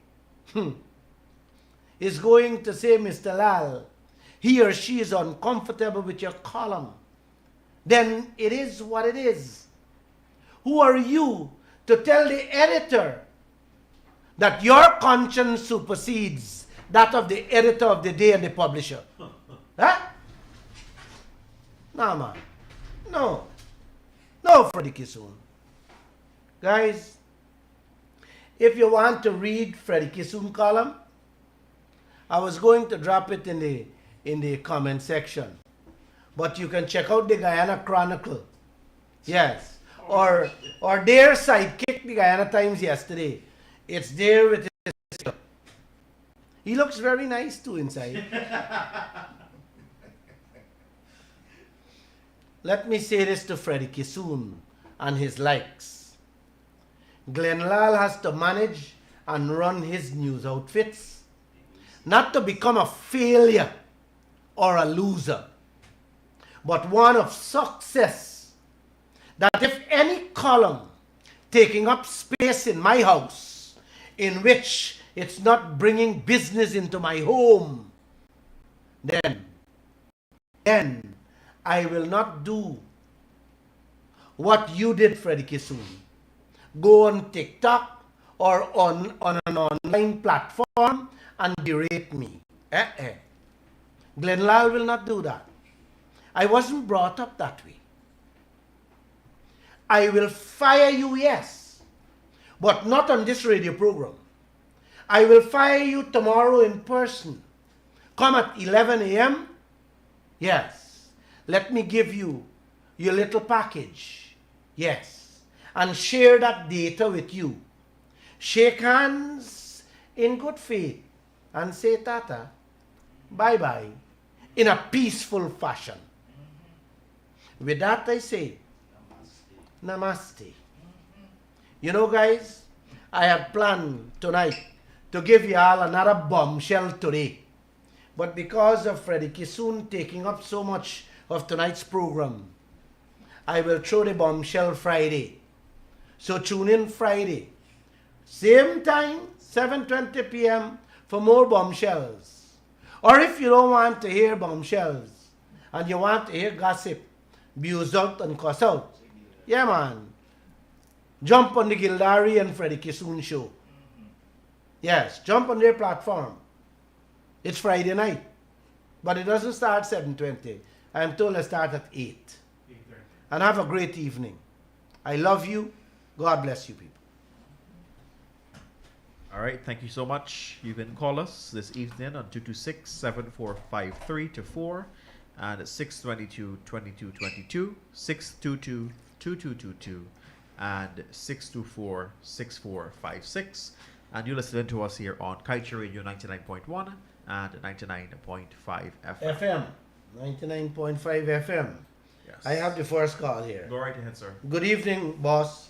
is going to say, Mr. Lall, he or she is uncomfortable with your column, then it is what it is. Who are you to tell the editor that your conscience supersedes that of the editor of the day and the publisher? Huh? No, man. No. No, Freddie Kissoon. Guys, if you want to read Freddie Kissoon column, I was going to drop it in the comment section. But you can check out the Guyana Chronicle. Yes. Or their sidekick, the Guyana Times yesterday. It's there with his... He looks very nice too inside. Let me say this to Freddie Kissoon and his likes. Glenn Lall has to manage and run his news outfits, not to become a failure or a loser, but one of success. That if any column taking up space in my house, in which it's not bringing business into my home, then I will not do what you did, Freddie Kissoon. Go on TikTok or on an online platform and berate me. Glenn Lall will not do that. I wasn't brought up that way. I will fire you, yes, but not on this radio program. I will fire you tomorrow in person. Come at 11 a.m. Yes. Let me give you your little package. Yes. And share that data with you. Shake hands in good faith and say tata, bye-bye, in a peaceful fashion. With that I say, namaste. You know, guys, I had planned tonight to give you all another bombshell today. But because of Freddie Kissoon taking up so much of tonight's program, I will throw the bombshell Friday. So tune in Friday. Same time, 7:20 p.m. for more bombshells. Or if you don't want to hear bombshells and you want to hear gossip, abuse out and cuss out, yeah, man, jump on the Gildari and Freddie Kissoon show. Yes, jump on their platform. It's Friday night, but it doesn't start 7:20. I'm told it starts at 8. And have a great evening. I love you. God bless you, people. All right, thank you so much. You can call us this evening on 226-7453-4 and at 622-2222, 622-2222, and 624-6456. And you're listening to us here on Kaieteur Radio 99.1 and 99.5 FM. FM, 99.5 FM. Yes. I have the first call here. Go right ahead, sir. Good evening, boss.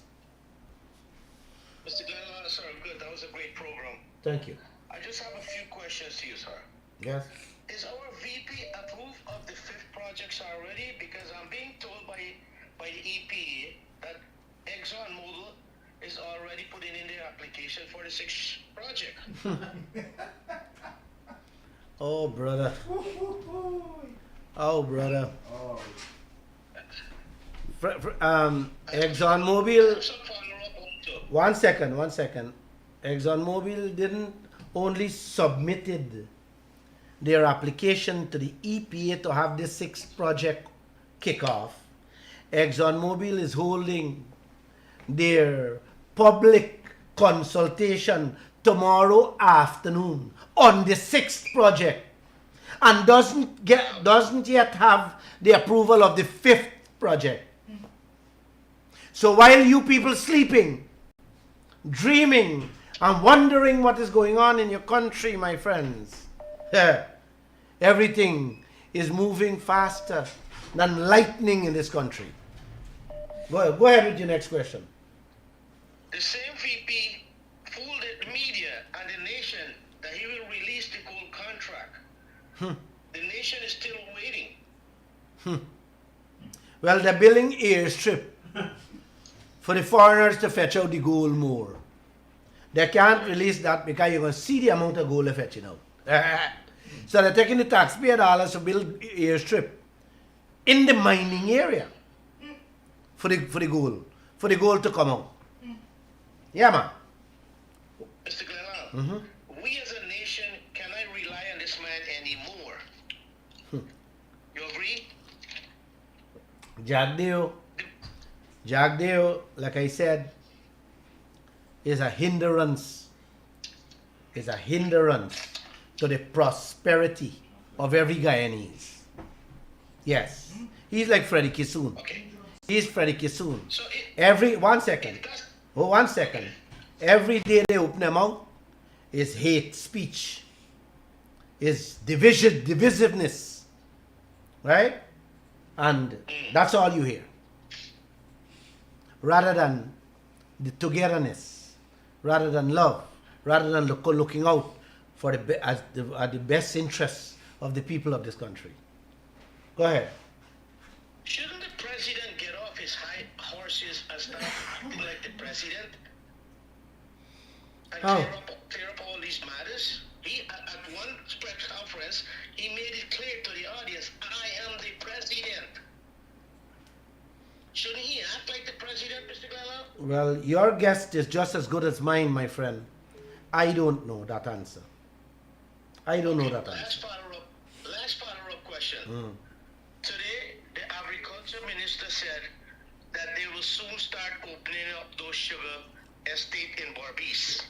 Mr. Glenn, sir, good. That was a great program. Thank you. I just have a few questions to you, sir. Yes. Is our VP approved of the 5th projects already? Because I'm being told by the EPA that ExxonMobil is already putting in their application for the 6th project. Oh, brother. Oh, brother. ExxonMobil. Some follow-up also. One second. ExxonMobil didn't only submitted their application to the EPA to have this 6th project kick off. ExxonMobil is holding their public consultation tomorrow afternoon on the 6th project and doesn't yet have the approval of the 5th project. So while you people sleeping, dreaming, and wondering what is going on in your country, my friends, everything is moving faster than lightning in this country. Go ahead with your next question. The same VP fooled the media and the nation that he will release the gold contract. The nation is still waiting. Well, they're building airstrip for the foreigners to fetch out the gold more. They can't release that because you're going to see the amount of gold they're fetching out. So they're taking the taxpayer dollars to build airstrip in the mining area for the gold to come out. Yeah, man. Mr. Glenn, we as a nation cannot rely on this man anymore. You agree? Jagdeo, like I said, is a hindrance. Is a hindrance to the prosperity of every Guyanese. Yes. He's like Freddie Kissoon. Okay. He's Freddie Kissoon. So One second. Every day they open their mouth is hate speech. Is divisiveness. Right? And that's all you hear. Rather than the togetherness, rather than love, rather than looking out for the best interests of the people of this country. Go ahead. shouldn't the president get off his high horses and start acting like the president? president and Oh. clear up all these matters. He, at one press conference, he made it clear to the audience, I am the president. Shouldn't he act like the president, Mr. Glenn? Well, your guest is just as good as mine, my friend. I don't know that answer. I don't know that answer. Last follow-up question. Today, the agriculture minister said that they will soon start opening up those sugar estates in Barbies.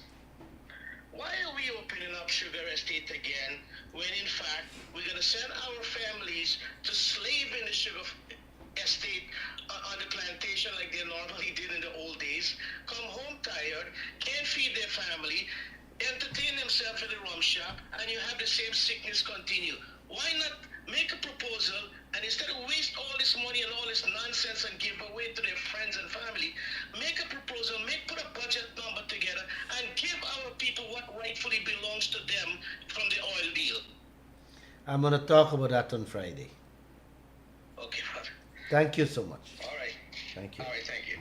Why are we opening up sugar estate again when in fact we're going to send our families to slave in the sugar estate on the plantation like they normally did in the old days, come home tired, can't feed their family, entertain themselves at the rum shop, and you have the same sickness continue? Why not make a proposal and instead of waste all this money and all this nonsense and give away to their friends and family, make a proposal, put a budget number together and give our people what rightfully belongs to them from the oil deal? I'm going to talk about that on Friday. Okay, Father. Thank you so much. All right. Thank you. All right, thank you.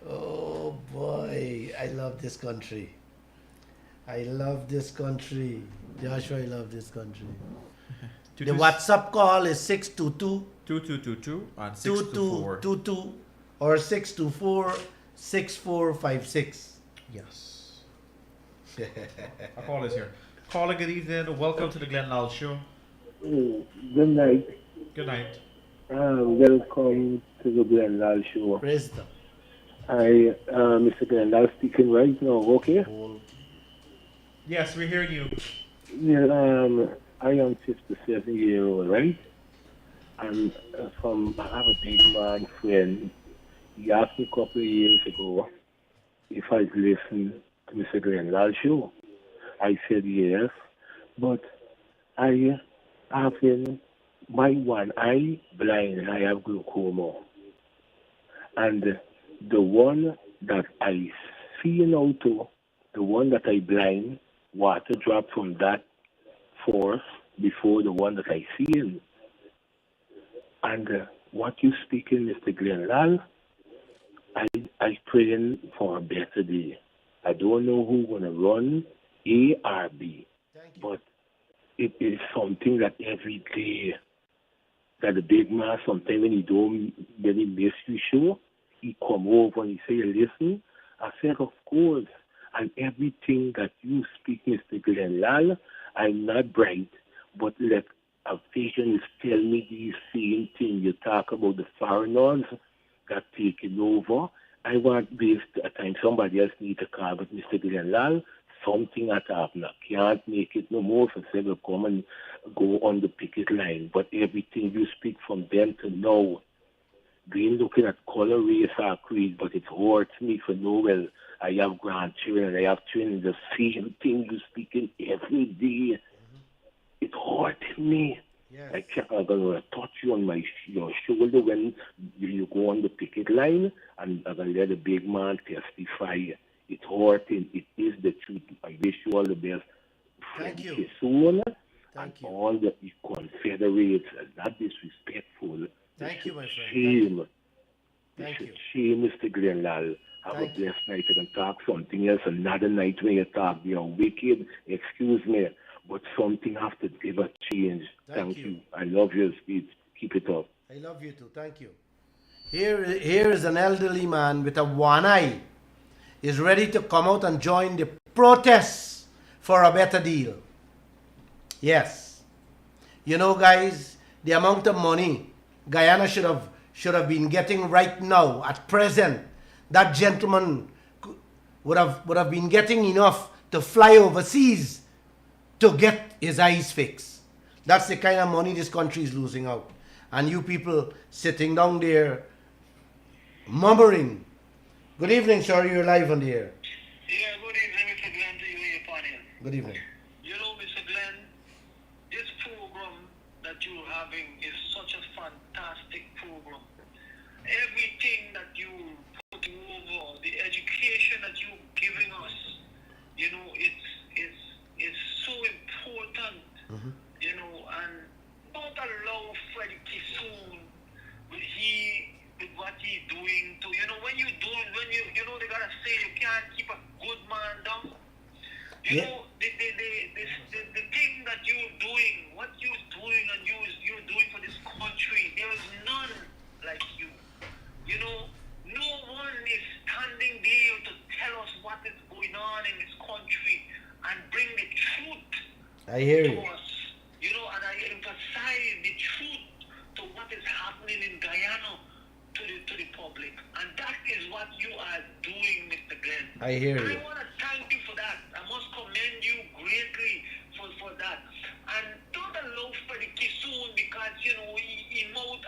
Oh boy, I love this country. I love this country. Joshua, I love this country. The WhatsApp call is 622 2222 and 624. 2222 or 624-6456. Yes. Our call is here. Caller, good evening. Welcome to the Glenn Lall Show. Good night. Good night. Welcome to the Glenn Lall Show. Praise them. Mr. Glenn Lall speaking right now, okay? Yes, we're hearing you. Yeah, I am 57-year-old, right? And I have a big man friend. He asked me a couple of years ago if I'd listen to Mr. Glenn Lall Show. I said yes, but I have my one eye blind and I have glaucoma. And the one that I see now too, the one that I blind, water drop from that force before the one that I see in. And what you speaking, Mr. Glenn Lall, I praying for a better day. I don't know who's going to run A or B, but it is something that every day that the big man, sometimes when he don't really miss you show, he come over and he say, listen. I said, of course. And everything that you speak, Mr. Glenn Lall, I'm not bright, but like a vision is telling me these same thing. You talk about the foreigners that taking over. I want this at time somebody else need to call, but Mr. Glenn Lall, something that happened. I can't make it no more for several come and go on the picket line. But everything you speak from then to now, being looking at color, race, or creed, but it hurts me for no well. I have grandchildren, I have children, the same thing you speaking every day. It hurts me. Yes. I'm going to touch you on your shoulder when you go on the picket line, and I'm going to let the big man testify. It's hurting. It is the truth. I wish you all the best. Thank you. Soon, Thank you. all the Confederates are not disrespectful. Thank you, my friend. Shame. Thank you. Shame, Mr. Glenn Lall. Have Thank a blessed night. I can talk something else another night when you talk. You're wicked. Excuse me. But something has to give a change. Thank you. I love your speech. Keep it up. I love you too. Thank you. Here is an elderly man with a one eye. Is ready to come out and join the protests for a better deal. Yes. You know, guys, the amount of money Guyana should have been getting right now, at present, that gentleman would have been getting enough to fly overseas to get his eyes fixed. That's the kind of money this country is losing out. And you people sitting down there murmuring. Good evening, sir. You're live on the air. Yeah, good evening, Mr. Glenn, to you and your panel. Good evening. You know, Mr. Glenn, this program that you're having is such a fantastic program. Everything that you put over, the education that you're giving us, you know, it's so important, you know, and don't allow Freddie Kissoon, he You know, the thing that you're doing, what you're doing and you're doing for this country, there is none like you. You know, no one is standing there to tell us what is going on in this country and bring the truth I hear to you. us. You know, and I emphasize the truth to what is happening in Guyana to the public. And that is what you are doing, Mr. Glenn. I hear And you. I want to thank you for that. I must commend you greatly for that. And don't allow Freddie Kissoon because, you know, he mouth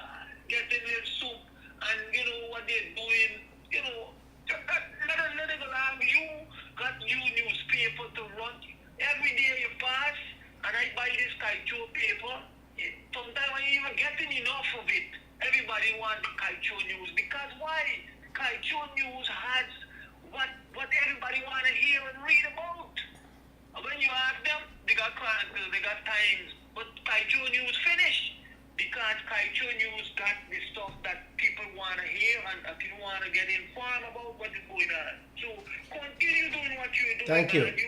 getting his soup and, you know, what they're doing, you know, let it allow you got new newspaper to run. Every day you pass and I buy this Kaieteur paper. Sometimes I ain't even getting enough of it. Everybody wants the Kaieteur news because why? Kaieteur news has what everybody want to hear and read about. And when you ask them, they got chronicles, they got times, but Kaieteur news finished because Kaieteur news got the stuff that people want to hear and people want to get informed about what is going on. So continue doing what you're doing. Thank you. Man.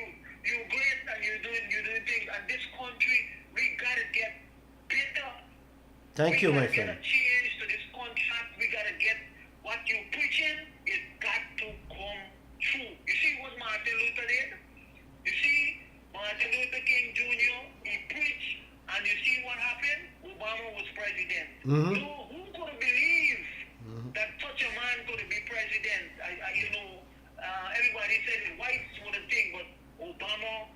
You're great and you're doing things. And this country, we gotta get better. Thank you, my We friend. gotta change to this contract. We gotta get what you're preaching. It got to come true. You see what Martin Luther did? You see Martin Luther King Jr. He preached, and you see what happened? Obama was president. Mhm. So who could believe that such a man could be president? Everybody said the whites were the thing, but Obama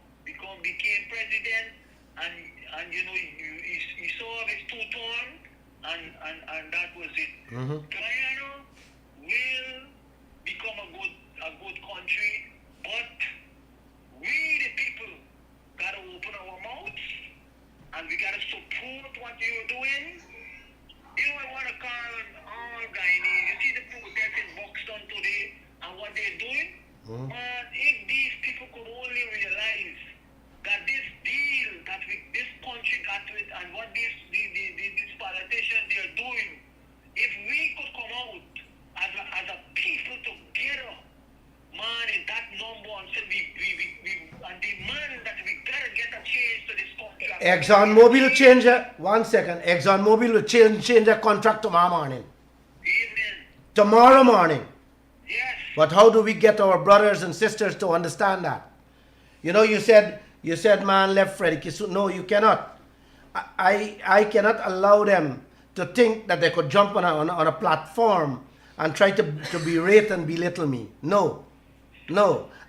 became president, and you know he saw his two terms, and that was it. Guyana will become a good country, but we the people gotta open our mouths and we gotta support what you're doing. You know, I wanna call on all Guyanese. You see the protest in Buxton today and what they're doing? But if these people could only realize that this deal that this country got with and what these politicians they're doing, if we could come out as a people together, man, in that number and say we and demand that we gotta get a change to this contract. ExxonMobil will change it. 1 second. ExxonMobil will change their contract tomorrow morning. Evening. Tomorrow morning. Yes. But how do we get our brothers and sisters to understand that? You know, you said man left Freddie Kissoon. No, you cannot. I cannot allow them to think that they could jump on a platform and try to berate and belittle me. No.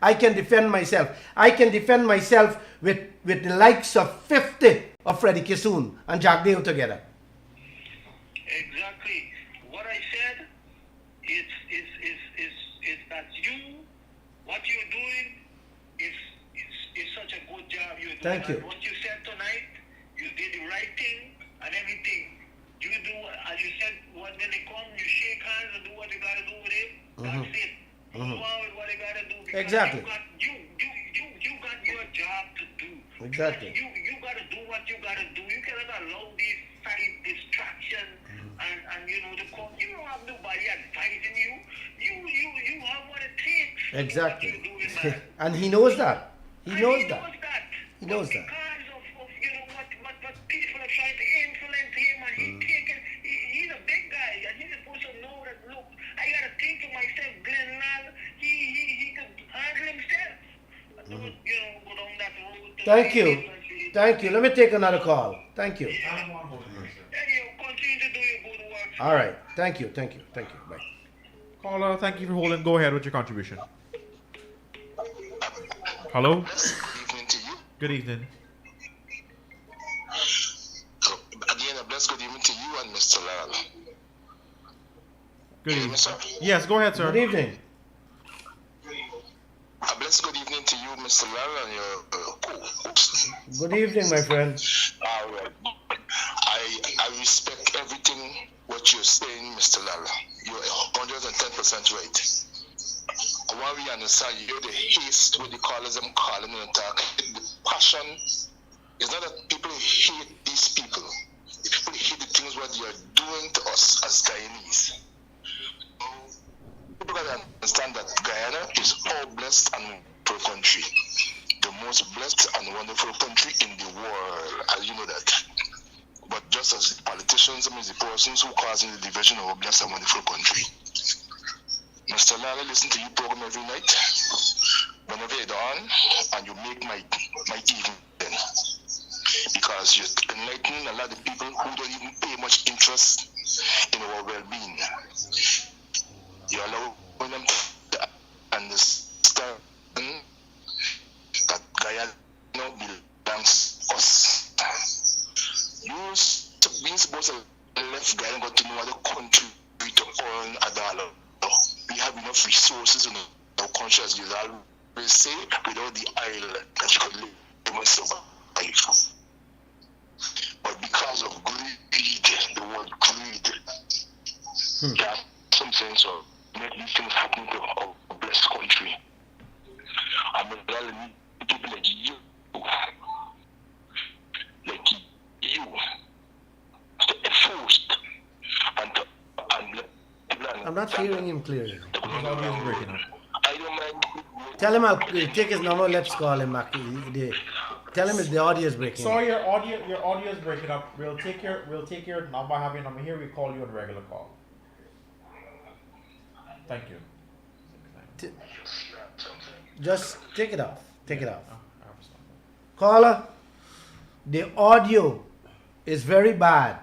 I can defend myself. I can defend myself with the likes of 50 of Freddie Kissoon and Jack Dale together. Exactly. What I said is that what you're doing is such a good job you're doing. Thank you. And what you said tonight, you did the right thing and everything. You do, as you said, when they come, you shake hands and do what you gotta do with it. That's it. Move on with what you gotta do. Because Exactly. You got your job to do. Exactly. You gotta do what you gotta do. You cannot allow these side distractions and you know you don't have nobody advising you. You have what it takes. Exactly. To do what you're doing, man. And he knows that. He And knows he that. knows that. He knows But that. because of you know what people are trying to influence him and he's a big guy and he's supposed to know that look, I gotta think to myself, Glenn Lall, he could handle himself. Don't, you know, go down that road. Thank you. Thank you. Let me take another call. Thank you. Anyhow, continue to do your good work. All right. Thank you. Bye. Caller, thank you for holding. Go ahead with your contribution. Hello. Good evening to you. Good evening. Again, a blessed good evening to you and Mr. Lall. Good Hear me, evening. sir? Yes, go ahead, sir. Good evening. A blessed good evening to you, Mr. Lall, and your co-host. Good evening, my friend. All right. I respect everything what you're saying, Mr. Lall. You're 110% right. What we understand, you're the haste with the callers I'm calling and talking. The passion is not that people hate these people. The people hate the things what they are doing to us as Guyanese. People gotta understand that Guyana is all blessed and poor country. The most blessed and wonderful country in the world, as you know that. But just as the politicians, the persons who causing the division of a blessed and wonderful country. Mr. Lall, I listen to your program every night. Whenever you're on, and you make my evening. Because you're enlightening a lot of people who don't even pay much interest in our well-being. You allow them to understand that Guyana belongs to us. You being supposed to left Guyana got to no other country to earn a dollar. We have enough resources in our country, as you always say, without the oil that you could live and survive. But because of greed, the word greed, there are some things of make these things happen to our blessed country. I'm really need people like you, to enforce and let people. I'm not hearing him clearly. His audio is breaking up. I don't mind. Tell him I'll take his number. Let's call him back. Tell him the audio is breaking. Sorry, your audio is breaking up. We'll take your number. Have your number here. We call you on regular call. Thank you. Just take it off. Take it off. Caller, the audio is very bad,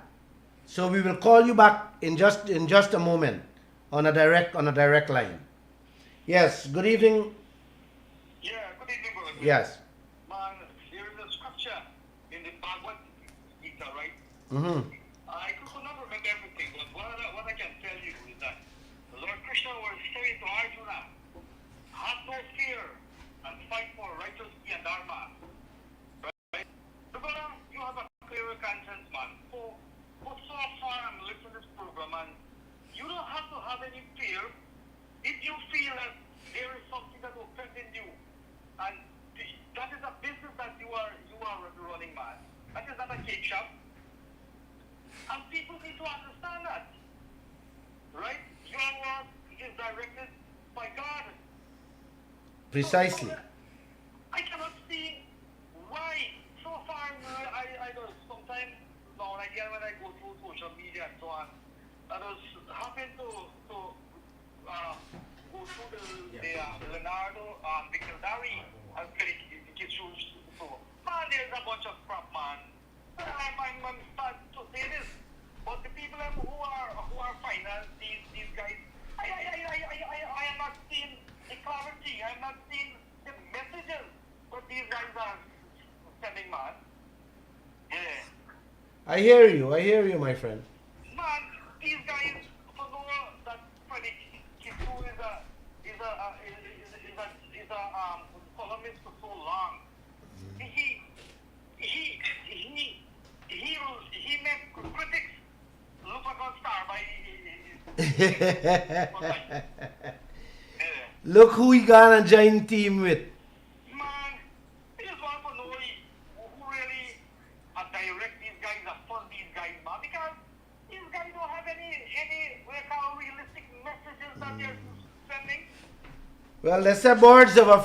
so we will call you back in just a moment on a direct line. Yes. Good evening. Yeah, good evening, brother. Yes. Man, there is a scripture in the Bhagavad Gita, right? Mm-hmm. I could not remember everything, but what I can tell you is that the Lord Krishna was saying to Arjuna, have no fear and fight for righteousness and dharma. Right? So, brother, you have a clearer conscience, man. For so far I'm listening to this program, and you don't have to have any fear if you feel that there is something that will offending you. And that is a business that you are running, man. That is not a cake shop. And people need to understand that. Right? Your work is directed by God. Precisely. So, I cannot see why so far I know sometimes now and again when I go through social media and so on, I just happen to go through the Leonardo Victor-Dari and so man, there's a bunch of crap, man. I'm sad to say this, but the people who are finance these guys, I am not seeing the clarity. I'm not seeing the messages what these guys are sending, man. Yeah. I hear you, my friend. Man, these guys for know that Freddie Kaieteur is a columnist for so long. He made critics look like a star by Look who he got a giant team with. man, I just want to know who really direct these guys or fund these guys, man, because these guys don't have any what I call realistic messages that they're sending. Well, they say birds of a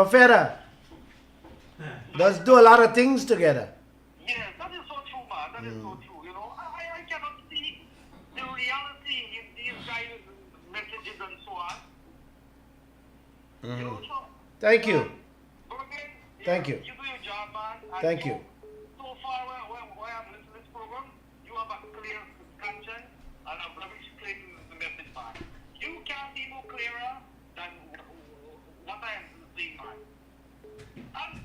feather. Does do a lot of things together. Yes, that is so true, man. That is so true. You know, I cannot see the reality in these guys' messages and so on. You know, so, Thank you. Bergen, Thank you. You do your job, man. And Thank you. So far, where I'm listening to this program, you have a clear conscience and a very straight message, man. You can't be more clearer than what I am saying, man. And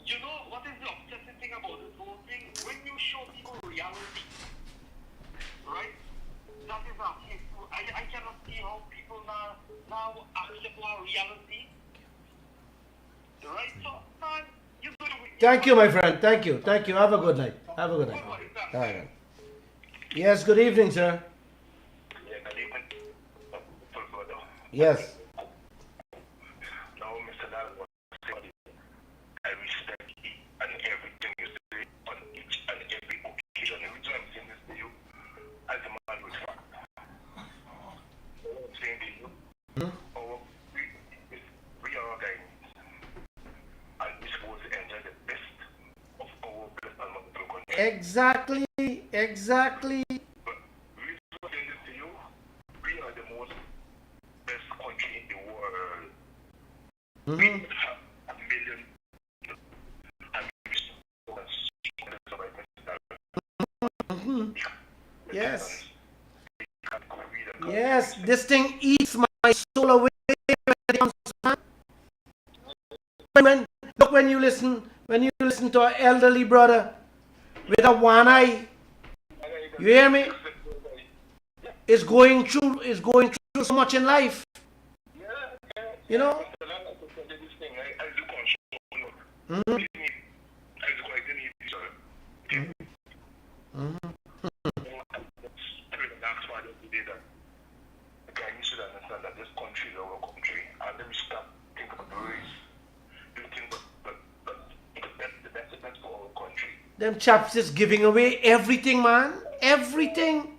you know what is the upsetting thing about this whole thing? When you show people reality, right? That is a hateful. I cannot see how people now accept our reality. Right? So, man, you do it. Thank you, my friend. Thank you. Have a good night. All right. Yes, good evening, sir. Yes. Now, Mr. Lall was saying, I respect it and everything you say on each and every occasion. Every time I'm saying this to you, as a man with fact. I'm saying to you, we are guys, and we're supposed Exactly, exactly. But we just saying this to you, we are the most best country in the world. We Mhm. have a million people and we still have so much Mhm. Yes. can't go read a Yes, this thing eats my soul away when it comes to- when look when you listen to an elderly brother with a one eye, you hear me? Is going through so much in life. You know? Mhm. Mhm. Them chaps is giving away everything, man. Everything.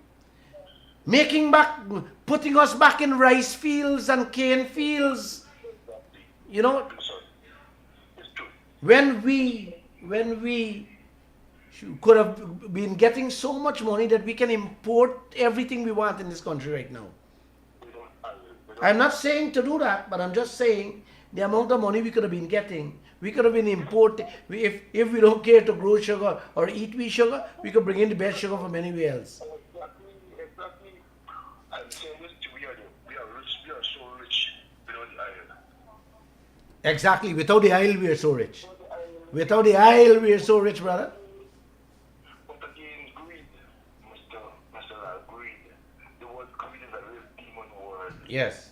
Making back, putting us back in rice fields and cane fields. You know, when we could have been getting so much money that we can import everything we want in this country right now. I'm not saying to do that, but I'm just saying the amount of money we could have been getting, we could have been importing. If we don't care to grow sugar or eat wheat sugar, we could bring in the best sugar from anywhere else. I'm saying this to we are rich, we are so rich without the iron. Exactly. Without the oil, we are so rich. Without the oil, we are so rich, brother. But again, greed, Mr. Lall, greed. The word greed is a real demon word. Yes.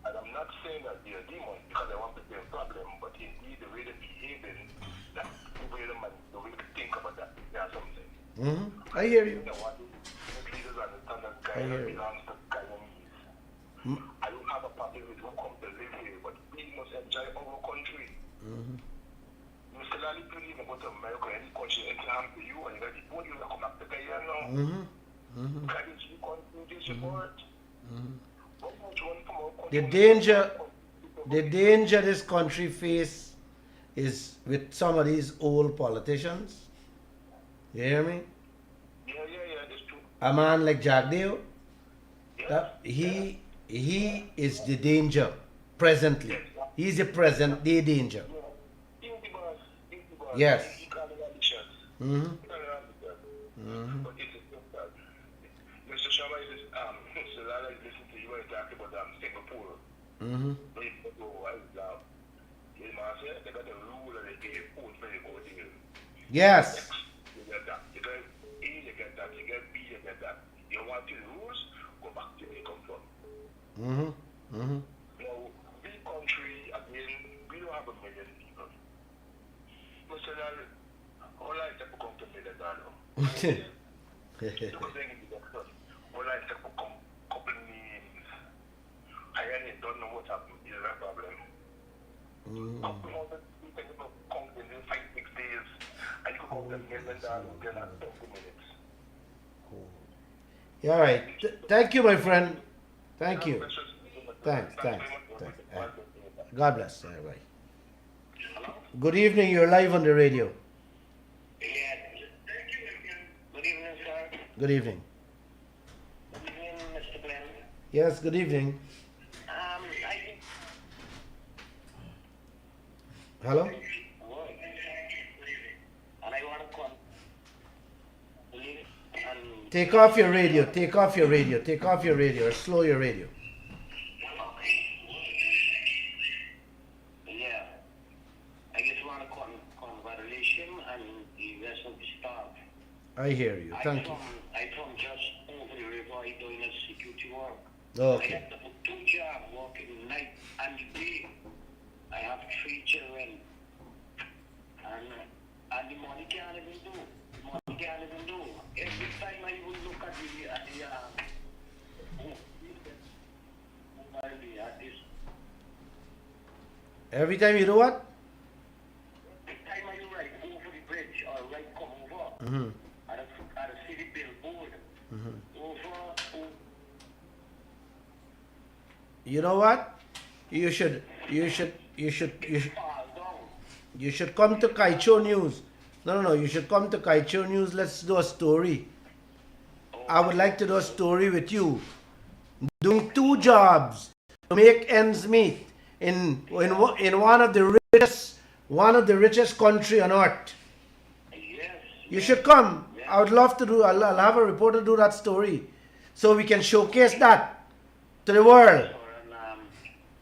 And I'm not saying that they're demons because I want to be a problem, but indeed the way they're behaving, that the way the way they think about that, there's something. Mm-hmm. I hear you. You know what? The leaders understand that I hear Guyana you. belongs to Guyanese. I don't have a problem with who come to live here, but we must enjoy our country. Mm-hmm. Mr. Lally, you don't even go to America, any country, anything happen to you, and you got the boat, you come back to Guyana. Mm-hmm. Mm-hmm. Can you continue to support? The danger this country face is with some of these old politicians. You hear me? Yeah, that's true. A man like Jagdeo, Yeah. he is the danger presently. He's the present day danger. He's the boss. Yes. He can't have the shots. Mm-hmm. He can't have the shots. Mm-hmm. But it's just that. Mr. Sharma is, Mr. Lala is listening to you and talking about Singapore. Mm-hmm. But it's not so wild now. You know what I'm saying? They got a rule that they put for the go deal. Yes. You get that. You get A, you get that. You get B, you get that. You want the rules, go back to where you come from. Mm-hmm. Mm-hmm. Now, big country, again, we don't have a million people. Mr. Lal, all I take to come to $1 million. Because then you get done. All I take to come couple names. I really don't know what happened. Is that a problem? Couple hundred people come within 5-6 days, and you can come to $1 million within 20 minutes. Yeah, all right. Thank you, my friend. Thank you. Thanks. God bless. Bye. Good evening. You're live on the radio. Good evening, sir. Good evening. Good evening, Mr. Glenn. Yes, good evening. Hello? And I want to come. And Take off your radio. Take off your radio. Take off your radio or slow your radio. yeah, I just want to congratulation and the rest of the staff. I hear you. Thank you. I from just over the river. I doing a security work. I Okay. have to put 2 jobs working night and day. I have 3 children. And the money can't even do. Every time I will look at this. Every time you do what? Every time I ride over the bridge or come over, Mm-hmm. at a city billboard, over. You know what? You should Fall down. come to Kaieteur News No. You should come to Kaieteur News. Let's do a story. I would like to do a story with you. Doing 2 jobs to make ends meet in one of the richest country on earth. Yes. You should come. I would love to do. I'll have a reporter do that story, so we can showcase that to the world. And,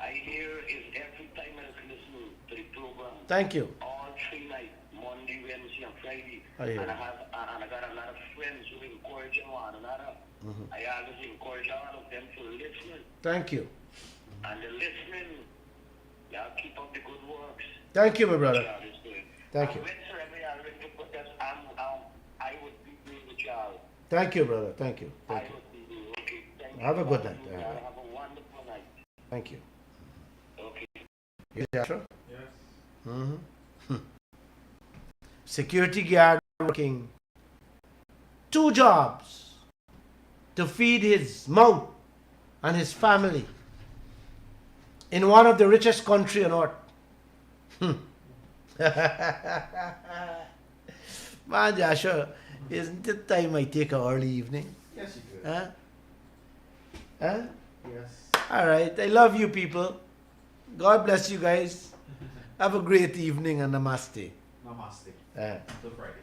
I hear is every time I listen to the program. Thank you. All 3 nights, Monday, Wednesday, and Friday. I hear And you. I got a lot of friends who encourage one another. I always encourage all of them to listen. Thank you. And the listening, y'all keep up the good works. Thank you, my brother. Y'all is doing. Thank you. Whatsoever y'all ready to put that, I would be doing with y'all. Thank you, brother. Thank you. Thank I you. would be doing. Okay, thank you. Have a good night. Y'all have a wonderful night. Thank you. Okay. Yes, Joshua? Yes. Security guard working 2 jobs to feed his mouth and his family in one of the richest country on earth. Man, Joshua, isn't it time I take an early evening? Yes, you could. Huh? Huh? Yes. All right. I love you people. God bless you guys. Have a great evening and namaste. Namaste. Uh, Until Friday.